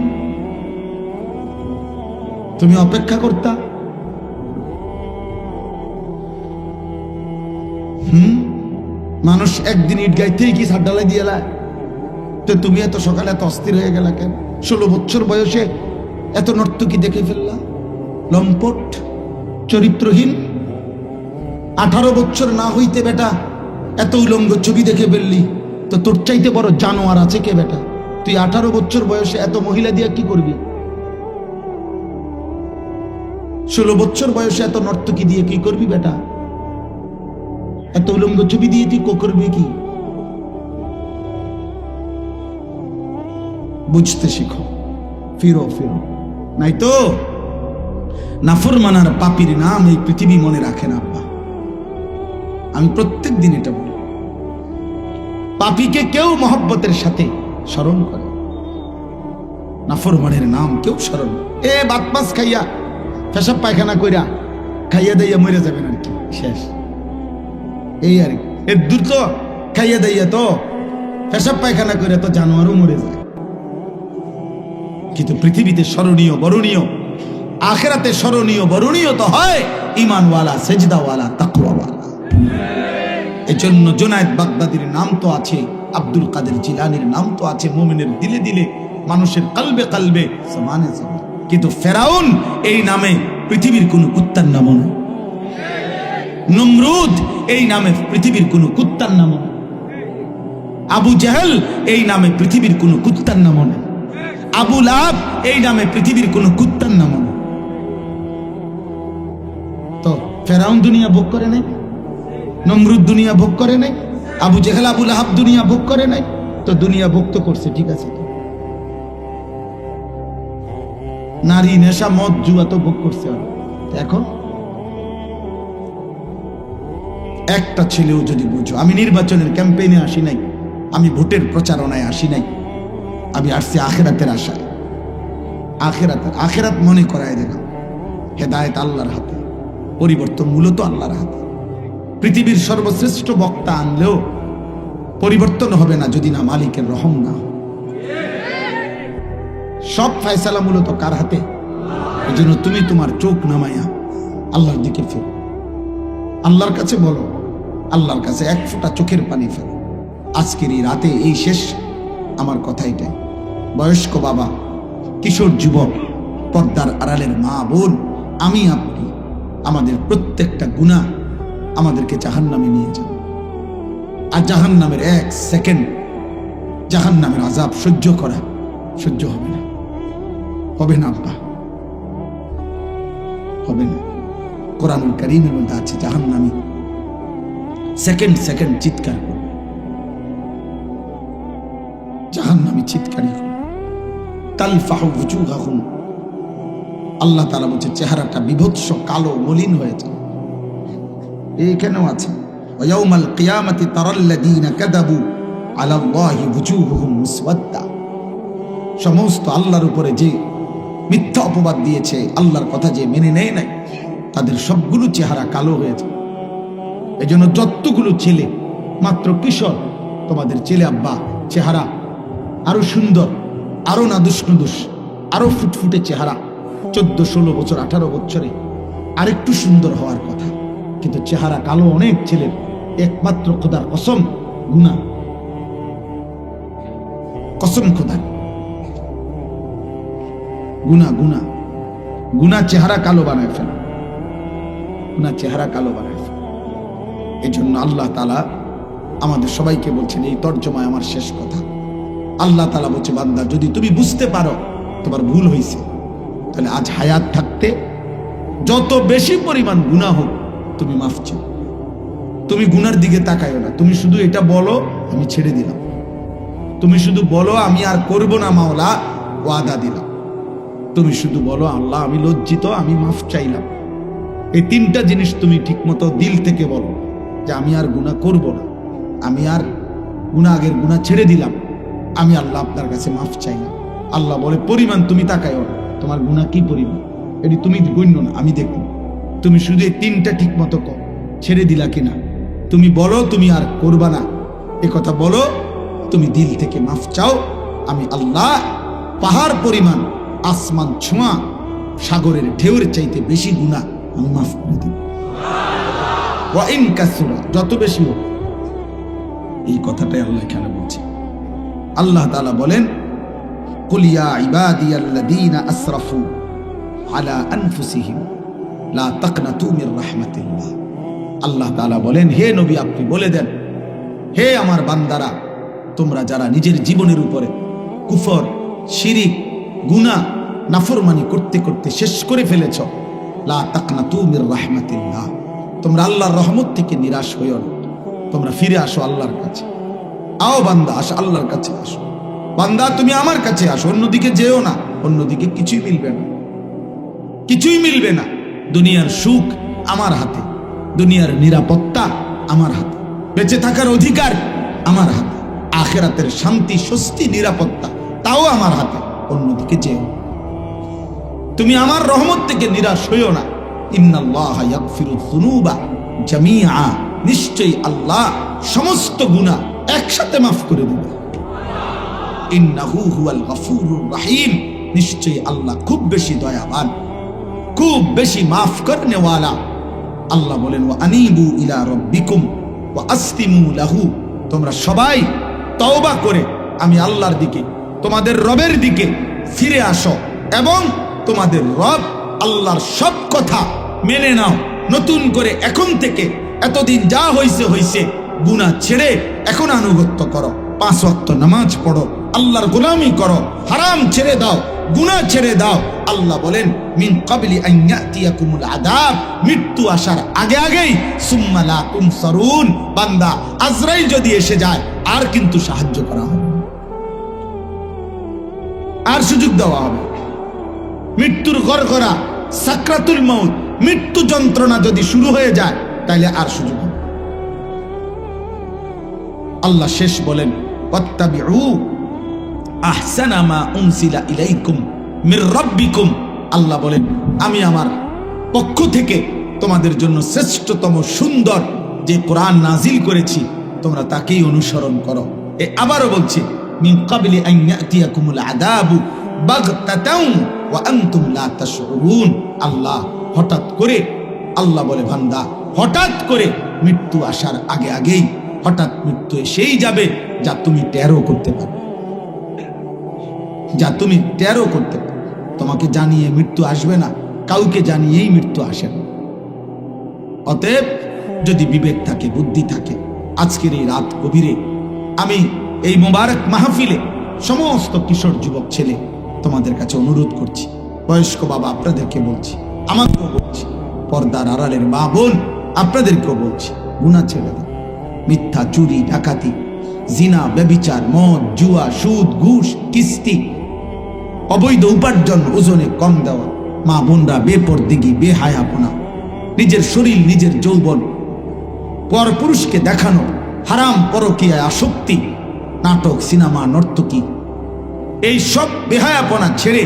তুমি অপেক্ষা করতা? মানুষ একদিন ইট গাইতেই কি ছাদ ঢালাই দিয়ে লায়? তো তুমি এত সকালে এত অস্থির হয়ে গেলা কেন? 16 বছর বয়সে এত নর্তকী দেখে ফেললা, লম্পট, চরিত্রহীন। 18 বছর না হইতে বেটা এত উলঙ্গ ছবি দেখে ফেললি, তো তোর চাইতে বড় জানোয়ার আছে কে বেটা? তুই 18 বছর বয়সে এত মহিলা দিয়ে কি করবি? 16 বছর বয়সে এত নর্তকী দিয়ে কি করবি বেটা? এত উলঙ্গ ছবি দিয়ে তুই করবি কি? বুঝতে শিখো, ফিরো ফিরো, নাই তো নাফরমানার পাপীর নাম এই পৃথিবী মনে রাখে না আব্বা। আমি প্রত্যেক দিন এটা বলি, পাপীকে কেউ মহব্বতের সাথে স্মরণ করে, নাফরমানের নাম কেউ স্মরণ। এ বাত মাছ খাইয়া পেশাব পায়খানা কইরা খাইয়া দাইয়া মরে যাবেন আর কি, শেষ। এই আর এর দ্রুত খাইয়া দাইয়া তো পেশাব পায়খানা করে তো জানোয়ারও মরে যায়। কিন্তু পৃথিবীতে স্মরণীয় বরণীয়, আখিরাতে স্মরণীয় বরণীয় তো হয় ঈমানওয়ালা, সেজদাওয়ালা, তাকওয়াওয়ালা। এজন্য জুনায়েদ বাগদাদির নাম তো আছে, আব্দুল কাদের জিলানীর নাম তো আছে, মুমিনের দিলে দিলে, মানুষের কলবে কলবে, সমানে সমান। কিন্তু ফেরাউন এই নামে পৃথিবীর কোন কুত্তার নামও নয়, নমরুদ এই নামে পৃথিবীর কোন কুত্তার নামও নয়, আবু জেহেল এই নামে পৃথিবীর কোন কুত্তার নামও নয়, আবু লাহাব এই নামে পৃথিবীর কোন কুত্তার নামও নয়। তো ফেরাউন দুনিয়া ভোগ করে নাই, নমরুদ দুনিয়া ভোগ করে নাই, আবু জেহেল আবু লাহাব দুনিয়া ভোগ করে নাই, তো দুনিয়া ভোগ তো করছে, ঠিক আছে। নারী, নেশা, মদ, জুয়া তো ভোগ করছে। এখন একটা ছেলেও যদি বুঝো, আমি নির্বাচনের ক্যাম্পেইনে আসি নাই, আমি ভোটের প্রচারণায় আসি নাই, আমি আসছি আখিরাতের আশায়। আখিরাত মনে করায় দিলাম। হেদায়েত আল্লাহর হাতে, পরিবর্তন মূলত আল্লাহর হাতে। পৃথিবীর সর্বশ্রেষ্ঠ বক্তা আনলেও পরিবর্তন হবে না যদি না মালিকের রহম না। সব ফয়সালা মূলত কার হাতে? এই জন্য তুমি তোমার চোখ নামাইয়া আল্লাহর দিকে ফেরো, আল্লাহর কাছে বলো, আল্লাহর কাছে এক ফোঁটা চোখের পানি ফেলো। আজকের এই রাতে এই শেষ আমার কথা এটাই। বয়স্ক বাবা, কিশোর যুবক, পর্দার আড়ালের মা বোন, আমি আপনি, আমাদের প্রত্যেকটা গুনাহ আমাদেরকে জাহান্নামে নিয়ে যাবে। আর জাহান্নামের 1 সেকেন্ড জাহান্নামের আযাব সহ্য করা সহ্য হবে না, হবে না আব্বা, হবে না। কোরআনুল কারীমের মধ্যে আছে জাহান্নামী সেকেন্ড সেকেন্ড চিৎকার করবে, জাহান্নামী চিৎকারই করবে। তালফাহু ওয়ুজুহাহুম, আল্লাহ তাআলা বলছে চেহারাটা বিভৎস কালো মলিন হয়ে যায়। এইখানেও আছে ওয়ায়াউমাল কিয়ামাতি তারাল্লাযীনা কাযাবু আলাল্লাহি ওয়ুজুহুহুম মুসওয়াদ্দা, সমস্ত আল্লাহর উপরে যে মিথ্যা অপবাদ দিয়েছে, আল্লাহর কথা যে মেনে নেয় নাই, তাদের সবগুলো চেহারা কালো হয়েছে। এই জন্য যতগুলো ছেলে মাত্র কিশোর, তোমাদের ছেলে আব্বা চেহারা আরো সুন্দর, আরো নাদুস নুদুস, আরো ফুটফুটে চেহারা, 14, 16 বছর, 18 বছরে আরেকটু সুন্দর হওয়ার কথা, কিন্তু চেহারা কালো অনেক ছেলের। একমাত্র খোদার কসম, গুনাহ, কসম খোদার, গুনাহ গুনাহ গুনাহ চেহারা কালো বানায় ফেলে, গুনাহ চেহারা কালো বানায় ফেলে। এই জন্য আল্লাহ তাআলা আমাদের সবাইকে বলছেন, এই তর্জমায় আমার শেষ কথা, আল্লাহ তাআলা বলছে বান্দা যদি তুমি বুঝতে পারো তোমার ভুল হয়েছে, তাহলে আজ হায়াত থাকতে যত বেশি পরিমাণ গুনাহ হোক তুমি মাফ চাও। তুমি গুনার দিকে তাকায়ো না, তুমি শুধু এটা বলো আমি ছেড়ে দিলাম, তুমি শুধু বলো আমি আর করব না মাওলা, ওয়াদা দিলাম। তুমি শুধু বলো আল্লাহ আমি লজ্জিত, আমি মাফ চাইলাম। এই 3টা জিনিস তুমি ঠিকমতো দিল থেকে বলো যে আমি আর গুনাহ করব না, আমি আর আগের গুনাহ ছেড়ে দিলাম, আমি আল্লাহ আপনার কাছে মাফ চাইলাম। আল্লাহ বলে পরিমাণ তুমি তাকায়ো না, তোমার গুনাহ কি পরিমাণ এটি তুমি গণ্য না, আমি দেখব। তুমি শুধু এই 3টা ঠিক মতো কর, ছেড়ে দিলা কিনা। তুমি বলো তুমি আর করবা না, এ কথা বলো, তুমি দিল থেকে মাফ চাও, আমি আল্লাহ পাহাড় পরিমাণ, আসমান ছোঁয়া, সাগরের ঢেউয়ের চাইতে বেশি গুনাহ আমি মাফ করে দিব। ওয়া ইন কাসুরা, যত বেশি হোক। এই কথাটাই আল্লাহ এখানে বলছে। আল্লাহ তাআলা বলেন, কুল ইয়া ইবাদিয়াল্লাযীনা আসরাফু আলা আনফুসিহিম লা তাকনাতু মির রাহমাতিল্লাহ। আল্লাহ তাআলা বলেন, হে নবী আপনি বলে দেন, হে আমার বান্দারা, তোমরা যারা নিজের জীবনের উপরে কুফর, শিরিক, গুনাহ, নাফরমানি করতে করতে শেষ করে ফেলেছ, লা তাকনাতু মির রাহমাতিল্লাহ, তোমরা আল্লাহর রহমত থেকে নিরাশ হইও না, তোমরা ফিরে আসো আল্লাহর কাছে। আও বান্দা, আসো আল্লাহর কাছে আসো। বান্দা তুমি আমার কাছে আসো, অন্যদিকে যেও না, অন্যদিকে কিছুই মিলবে না, কিছুই মিলবে না। দুনিয়ার সুখ আমার হাতে, দুনিয়ার নিরাপত্তা আমার হাতে, বেঁচে থাকার অধিকার আমার হাতে, আখিরাতের শান্তি, স্বস্তি, নিরাপত্তা তাও আমার হাতে, অন্যদিকে যেও। তুমি আমার রহমত থেকে নিরাশ হইও না। ইন্নাল্লাহা ইয়াগফিরুয যুনুবা জামিআ, নিশ্চয়ই আল্লাহ সমস্ত গুনাহ একসাথে মাফ করে দিবে। ইন্নাহু হুয়াল গফুরুর রহিম, নিশ্চয়ই আল্লাহ খুব বেশি দয়াবান, খুব বেশি মাফ করনেওয়ালা। আল্লাহ বলেন, ওয়া আনিবু ইলা রাব্বিকুম ওয়া আসলিমু লাহু, তোমরা সবাই তওবা করে আমি আল্লাহর দিকে, তোমাদের রবের দিকে ফিরে আসো এবং তোমাদের রব আল্লাহর সব কথা মেনে নাও। নতুন করে এখন থেকে এতদিন যা হইছে হইছে, গুনাহ ছেড়ে এখন আনুগত্য করো, 5 ওয়াক্ত নামাজ পড়ো, আল্লাহর গোলামি করো, হারাম ছেড়ে দাও, গুনাহ ছেড়ে দাও। আল্লাহ বলেন, মিন ক্বাবলি আন ইয়াতিয়াকুমুল আযাব, মৃত্যু আসার আগে আগেই, সুম্মা লা তুনসারুন, বান্দা আজরাইল যদি এসে যায় আর কিন্তু সাহায্য করা হবে, আর সুযোগ দেওয়া হবে। মৃত্যুর গড়গড়া, সাকরাতুল মউত, মৃত্যু যন্ত্রণা যদি শুরু হয়ে যায় তাহলে আর সুযোগ হবে। আল্লাহ শেষ বলেন, ওয়াত্তাবিউ আহসানা মা উনসিলা ইলাইকুম মির রাব্বিকুম, আল্লাহ বলেন আমি আমার পক্ষ থেকে তোমাদের জন্য শ্রেষ্ঠতম সুন্দর যে কোরআন নাজিল করেছি তোমরা তাকেই অনুসরণ করো। আবারও বলছি, মিন ক্বাবলি আন ইয়াতিয়াকুমুল আযাবু বাগতাতাও ওয়া আনতুম লা তাশউরুন, আল্লাহ হঠাৎ করে, আল্লাহ বলে বান্দা হঠাৎ করে মৃত্যু আসার আগে আগেই হঠাৎ মৃত্যু এসেই যাবে, যা তুমি টেরও করতে পারবে, যা তুমি টেরও করতে পারবে। তোমাকে জানিয়ে মৃত্যু আসবে না, কাউকে জানিয়েই মৃত্যু আসে না। অতএব যদি বিবেক থাকে, বুদ্ধি থাকে, আজকের এই রাত গভীরে আমি এই মোবারক মাহফিলে সমস্ত কিশোর যুবক ছেলে তোমাদের কাছে অনুরোধ করছি, বয়স্ক বাবা আপনাদেরকে বলছি, আমাকেও বলছি, পর্দার আড়ালের মা বোন আপনাদেরকেও বলছি, গুনাহ ছেড়ে দাও। মিথ্যা, চুরি, ডাকাতি, জিনা, ব্যভিচার, মদ, জুয়া, সুদ, ঘুষ, কিস্তি, অবৈধ উপার্জন, ওজনে কম দেওয়া, মা বোনরা বেপরদিগি, বেহায়াপনা, নিজের শরীর, নিজের যৌবন পরপুরুষকে দেখানো, হারাম পরকীয়ায় আসক্তি, নাটক, সিনেমা, নর্তকী, এই সব বেহায়াপনা ছেড়ে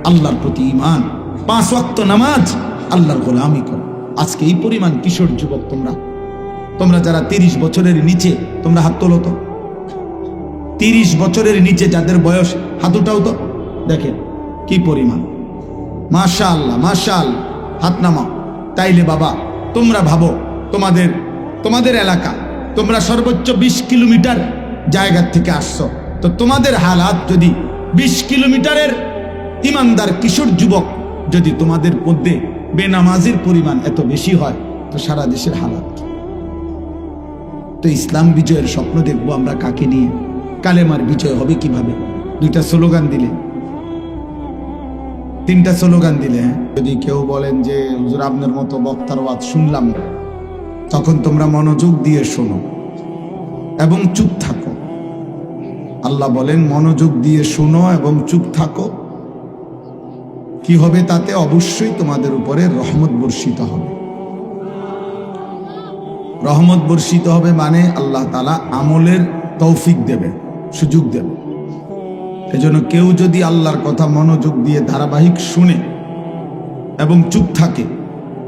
আল্লাহর প্রতি ঈমান, 5 ওয়াক্ত নামাজ, আল্লাহর গোলামি করো। আজকে এই পরিমাণ কিশোর যুবক, তোমরা যারা 30 বছরের নিচে, তোমরা হাত তোলো তো। 30 বছরের নিচে যাদের বয়স, হাত উঠাও তো, দেখেন কি পরিমাণ। মাশাআল্লাহ, মাশাআল্লাহ, হাত নামাও। তাইলে বাবা তোমরা ভাবো, তোমাদের এলাকা, তোমরা সর্বোচ্চ 20 কিলোমিটার জায়গা থেকে আসছো, তো তোমাদের হালাত যদি 20 কিলোমিটারের ইমানদার কিশোর যুবক যদি তোমাদের মধ্যে বেনামাজির পরিমাণ এত বেশি হয়, তো সারা দেশের হালাত কি? তো ইসলাম বিজয়ের স্বপ্ন দেখবো আমরা কাকে নিয়ে? কালেমার বিজয় হবে কিভাবে? 2টা স্লোগান দিলে, 3টা স্লোগান দিলে। যদি কেউ বলেন যে হুজুর আপনার মতো বক্তার ওয়াজ শুনলাম না, তখন তোমরা মনোযোগ দিয়ে শোনো এবং চুপ থাকো। আল্লাহ বলেন মনোযোগ দিয়ে শোনো এবং চুপ থাকো। কি হবে তাতে? অবশ্যই তোমাদের উপরে রহমত বর্ষিত হবে। রহমত বর্ষিত হবে মানে আল্লাহ তাআলা আমলের তৌফিক দেবে, সুযোগ দেবে। এজন্য কেউ যদি আল্লাহর কথা মনোযোগ দিয়ে ধারাবাহিক শুনে এবং চুপ থাকে,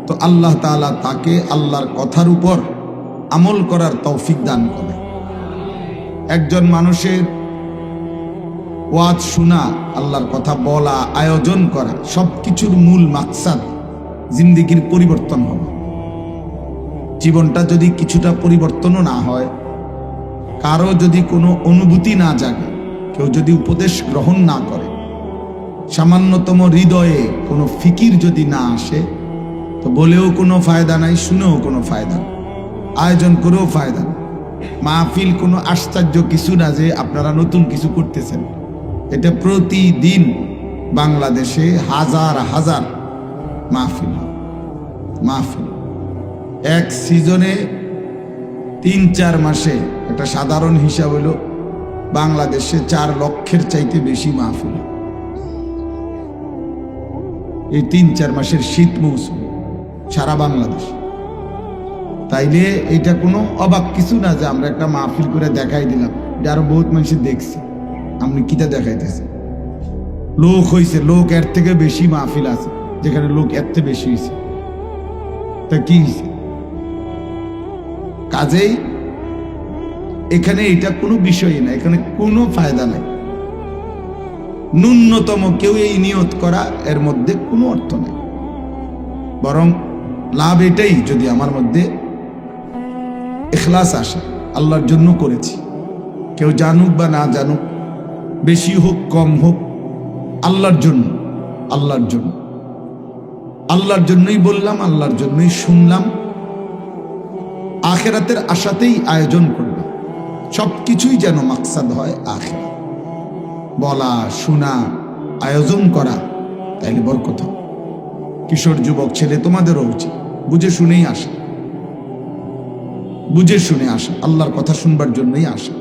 তো আল্লাহ তাআলা তাকে আল্লাহর কথার উপর আমল করার তৌফিক দান করে। একজন মানুষের ওয়াজ শোনা, আল্লাহর কথা বলা, আয়োজন করা, সবকিছুর মূল মাকসাদ জিন্দেগির পরিবর্তন হবে। জীবনটা যদি কিছুটা পরিবর্তনও না হয়, কারো যদি কোনো অনুভূতি না জাগে, কেউ যদি উপদেশ গ্রহণ না করে, সামান্যতম হৃদয়ে কোনো ফিকির যদি না আসে, তো বলেও কোনো ফায়দা নাই, শুনেও কোনো ফায়দা নাই, আয়োজন করেও ফায়দা নাই। মাহফিল কোনো আশ্চর্য কিছু না যে আপনারা নতুন কিছু করতেছেন। এটা প্রতিদিন বাংলাদেশে হাজার হাজার মাহফিল। এক সিজনে 3-4 মাসে একটা সাধারণ হিসাব হলো বাংলাদেশে 4 লক্ষের চাইতে বেশি মাহফিল। এই 3-4 মাসের শীত মৌসুম সারা বাংলাদেশ। তাইলে এটা কোনো অবাক কিছু না যে আমরা একটা মাহফিল করে দেখাই দিলাম, যে আরো বহুত মানুষ দেখছে। আপনি কিটা দেখাইতেছে? লোক হয়েছে, লোক এর থেকে বেশি মাহফিল আছে যেখানে লোক এর থেকে বেশি হয়েছে। তা কি হয়েছে? কাজেই এখানে এটা কোনো বিষয়ই না, এখানে কোনো ফায়দা নাই। ন্যূনতম কেউ এই নিয়ত করা, এর মধ্যে কোনো অর্থ নেই। বরং লাভ এটাই, যদি আমার মধ্যে ইখলাস আসে, আল্লাহর জন্য করেছি। কেউ জানুক বা না জানুক, বেশি হোক কম হোক, আল্লাহর জন্য, আল্লাহর জন্য, আল্লাহর জন্যই বললাম, আল্লাহর জন্যই শুনলাম। আখিরাতের আশাতেই আয়োজন করলাম। সবকিছুই যেন মাকসাদ হয় আখিরাত। বলা, শোনা, আয়োজন করা, তাইলে বরকত হবে। কিশোর যুবক ছেলে, তোমাদেরও উচিত বুঝে শুনেই আসা, বুঝে শুনে আসা, আল্লাহর কথা শুনবার জন্যই আসা।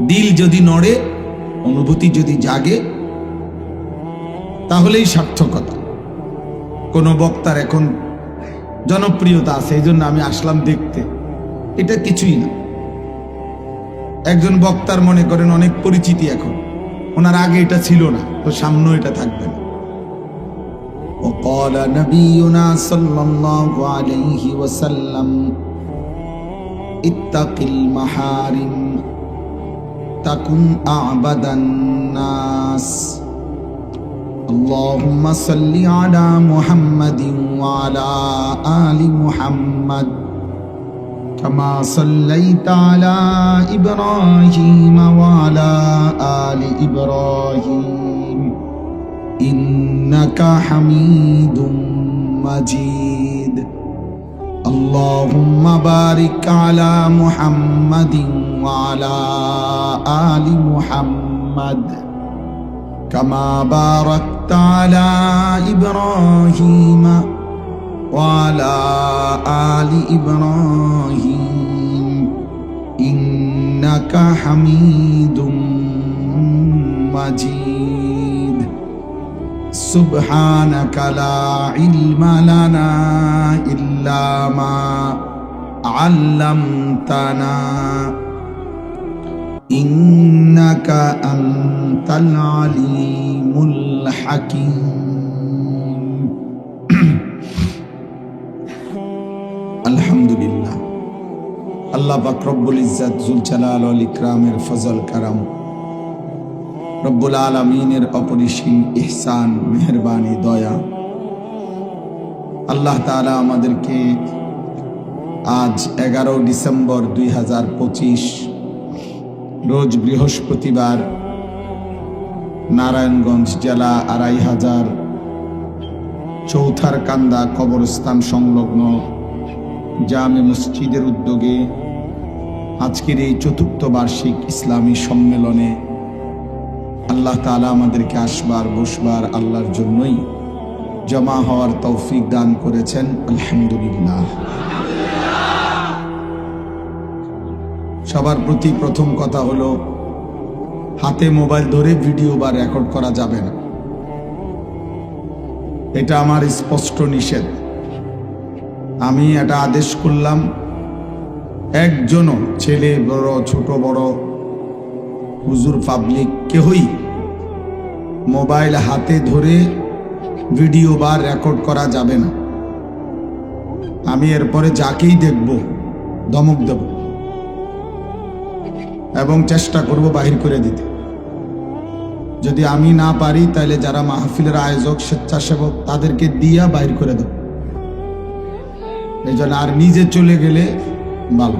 দিল যদি নড়ে, অনুভূতি যদি জাগে, তাহলেই সার্থকতা। কোন বক্তার এখন জনপ্রিয়তা আছে, এই জন্য আমি আসলাম দেখতে, এটা কিছুই না। একজন বক্তার মনে করেন অনেক পরিচিতি, এখন ওনার আগে এটা ছিল না, তো সামনেও এটা থাকবে না। وقال نبينا صلى الله عليه وسلم اتق المحارم تكن أعبد الناس اللهم صل على محمد وعلى آل محمد كما صليت على إبراهيم وعلى آل إبراهيم إنك حميد مجيد اللهم بارك على محمد وعلى آل محمد كما باركت على إبراهيم وعلى آل إبراهيم إنك حميد مجيد سبحانك لا علم لنا إلا ما علمتنا إنك أنت العليم الحكيم আলহামদুলিল্লাহ। আল্লাহ পাক রব্বুল ইজ্জত জুল জালাল ওয়াল ইকরামের ফজল কারাম, রব্বুল আলামিনের অপরিসীম ইহসান, মেহেরবানি, দয়া, আল্লাহ তাআলা আমাদেরকে আজ 11 ডিসেম্বর 2025 রোজ বৃহস্পতিবার নারায়ণগঞ্জ জেলা 2500 চৌথার কান্দা কবরস্থান সংলগ্ন জামে মসজিদের উদ্যোগে আজকের এই ৪র্থ বার্ষিক ইসলামী সম্মেলনে আল্লাহ তাআলা আমাদেরকে আসবার বসবার আল্লাহর জন্যই জমা হওয়ার তৌফিক দান করেছেন। আলহামদুলিল্লাহ। সবার প্রতি প্রথম কথা হলো, হাতে মোবাইল ধরে ভিডিও বা রেকর্ড করা যাবে না। এটা আমার স্পষ্ট নিষেধ। আমি এটা আদেশ করলাম, একজনও, ছেলে বড়, ছোট বড়, হুজুর, পাবলিক, কেহই মোবাইল হাতে ধরে ভিডিও বা রেকর্ড করা যাবে না। আমি এরপরে যাকেই দেখব ধমক দেব এবং চেষ্টা করব বাহির করে দিতে। যদি আমি না পারি, তাহলে যারা মাহফিলের আয়োজক, স্বেচ্ছাসেবক, তাদেরকে দিয়া বাহির করে দেব। এই জন্য আর নিজে চলে গেলে ভালো।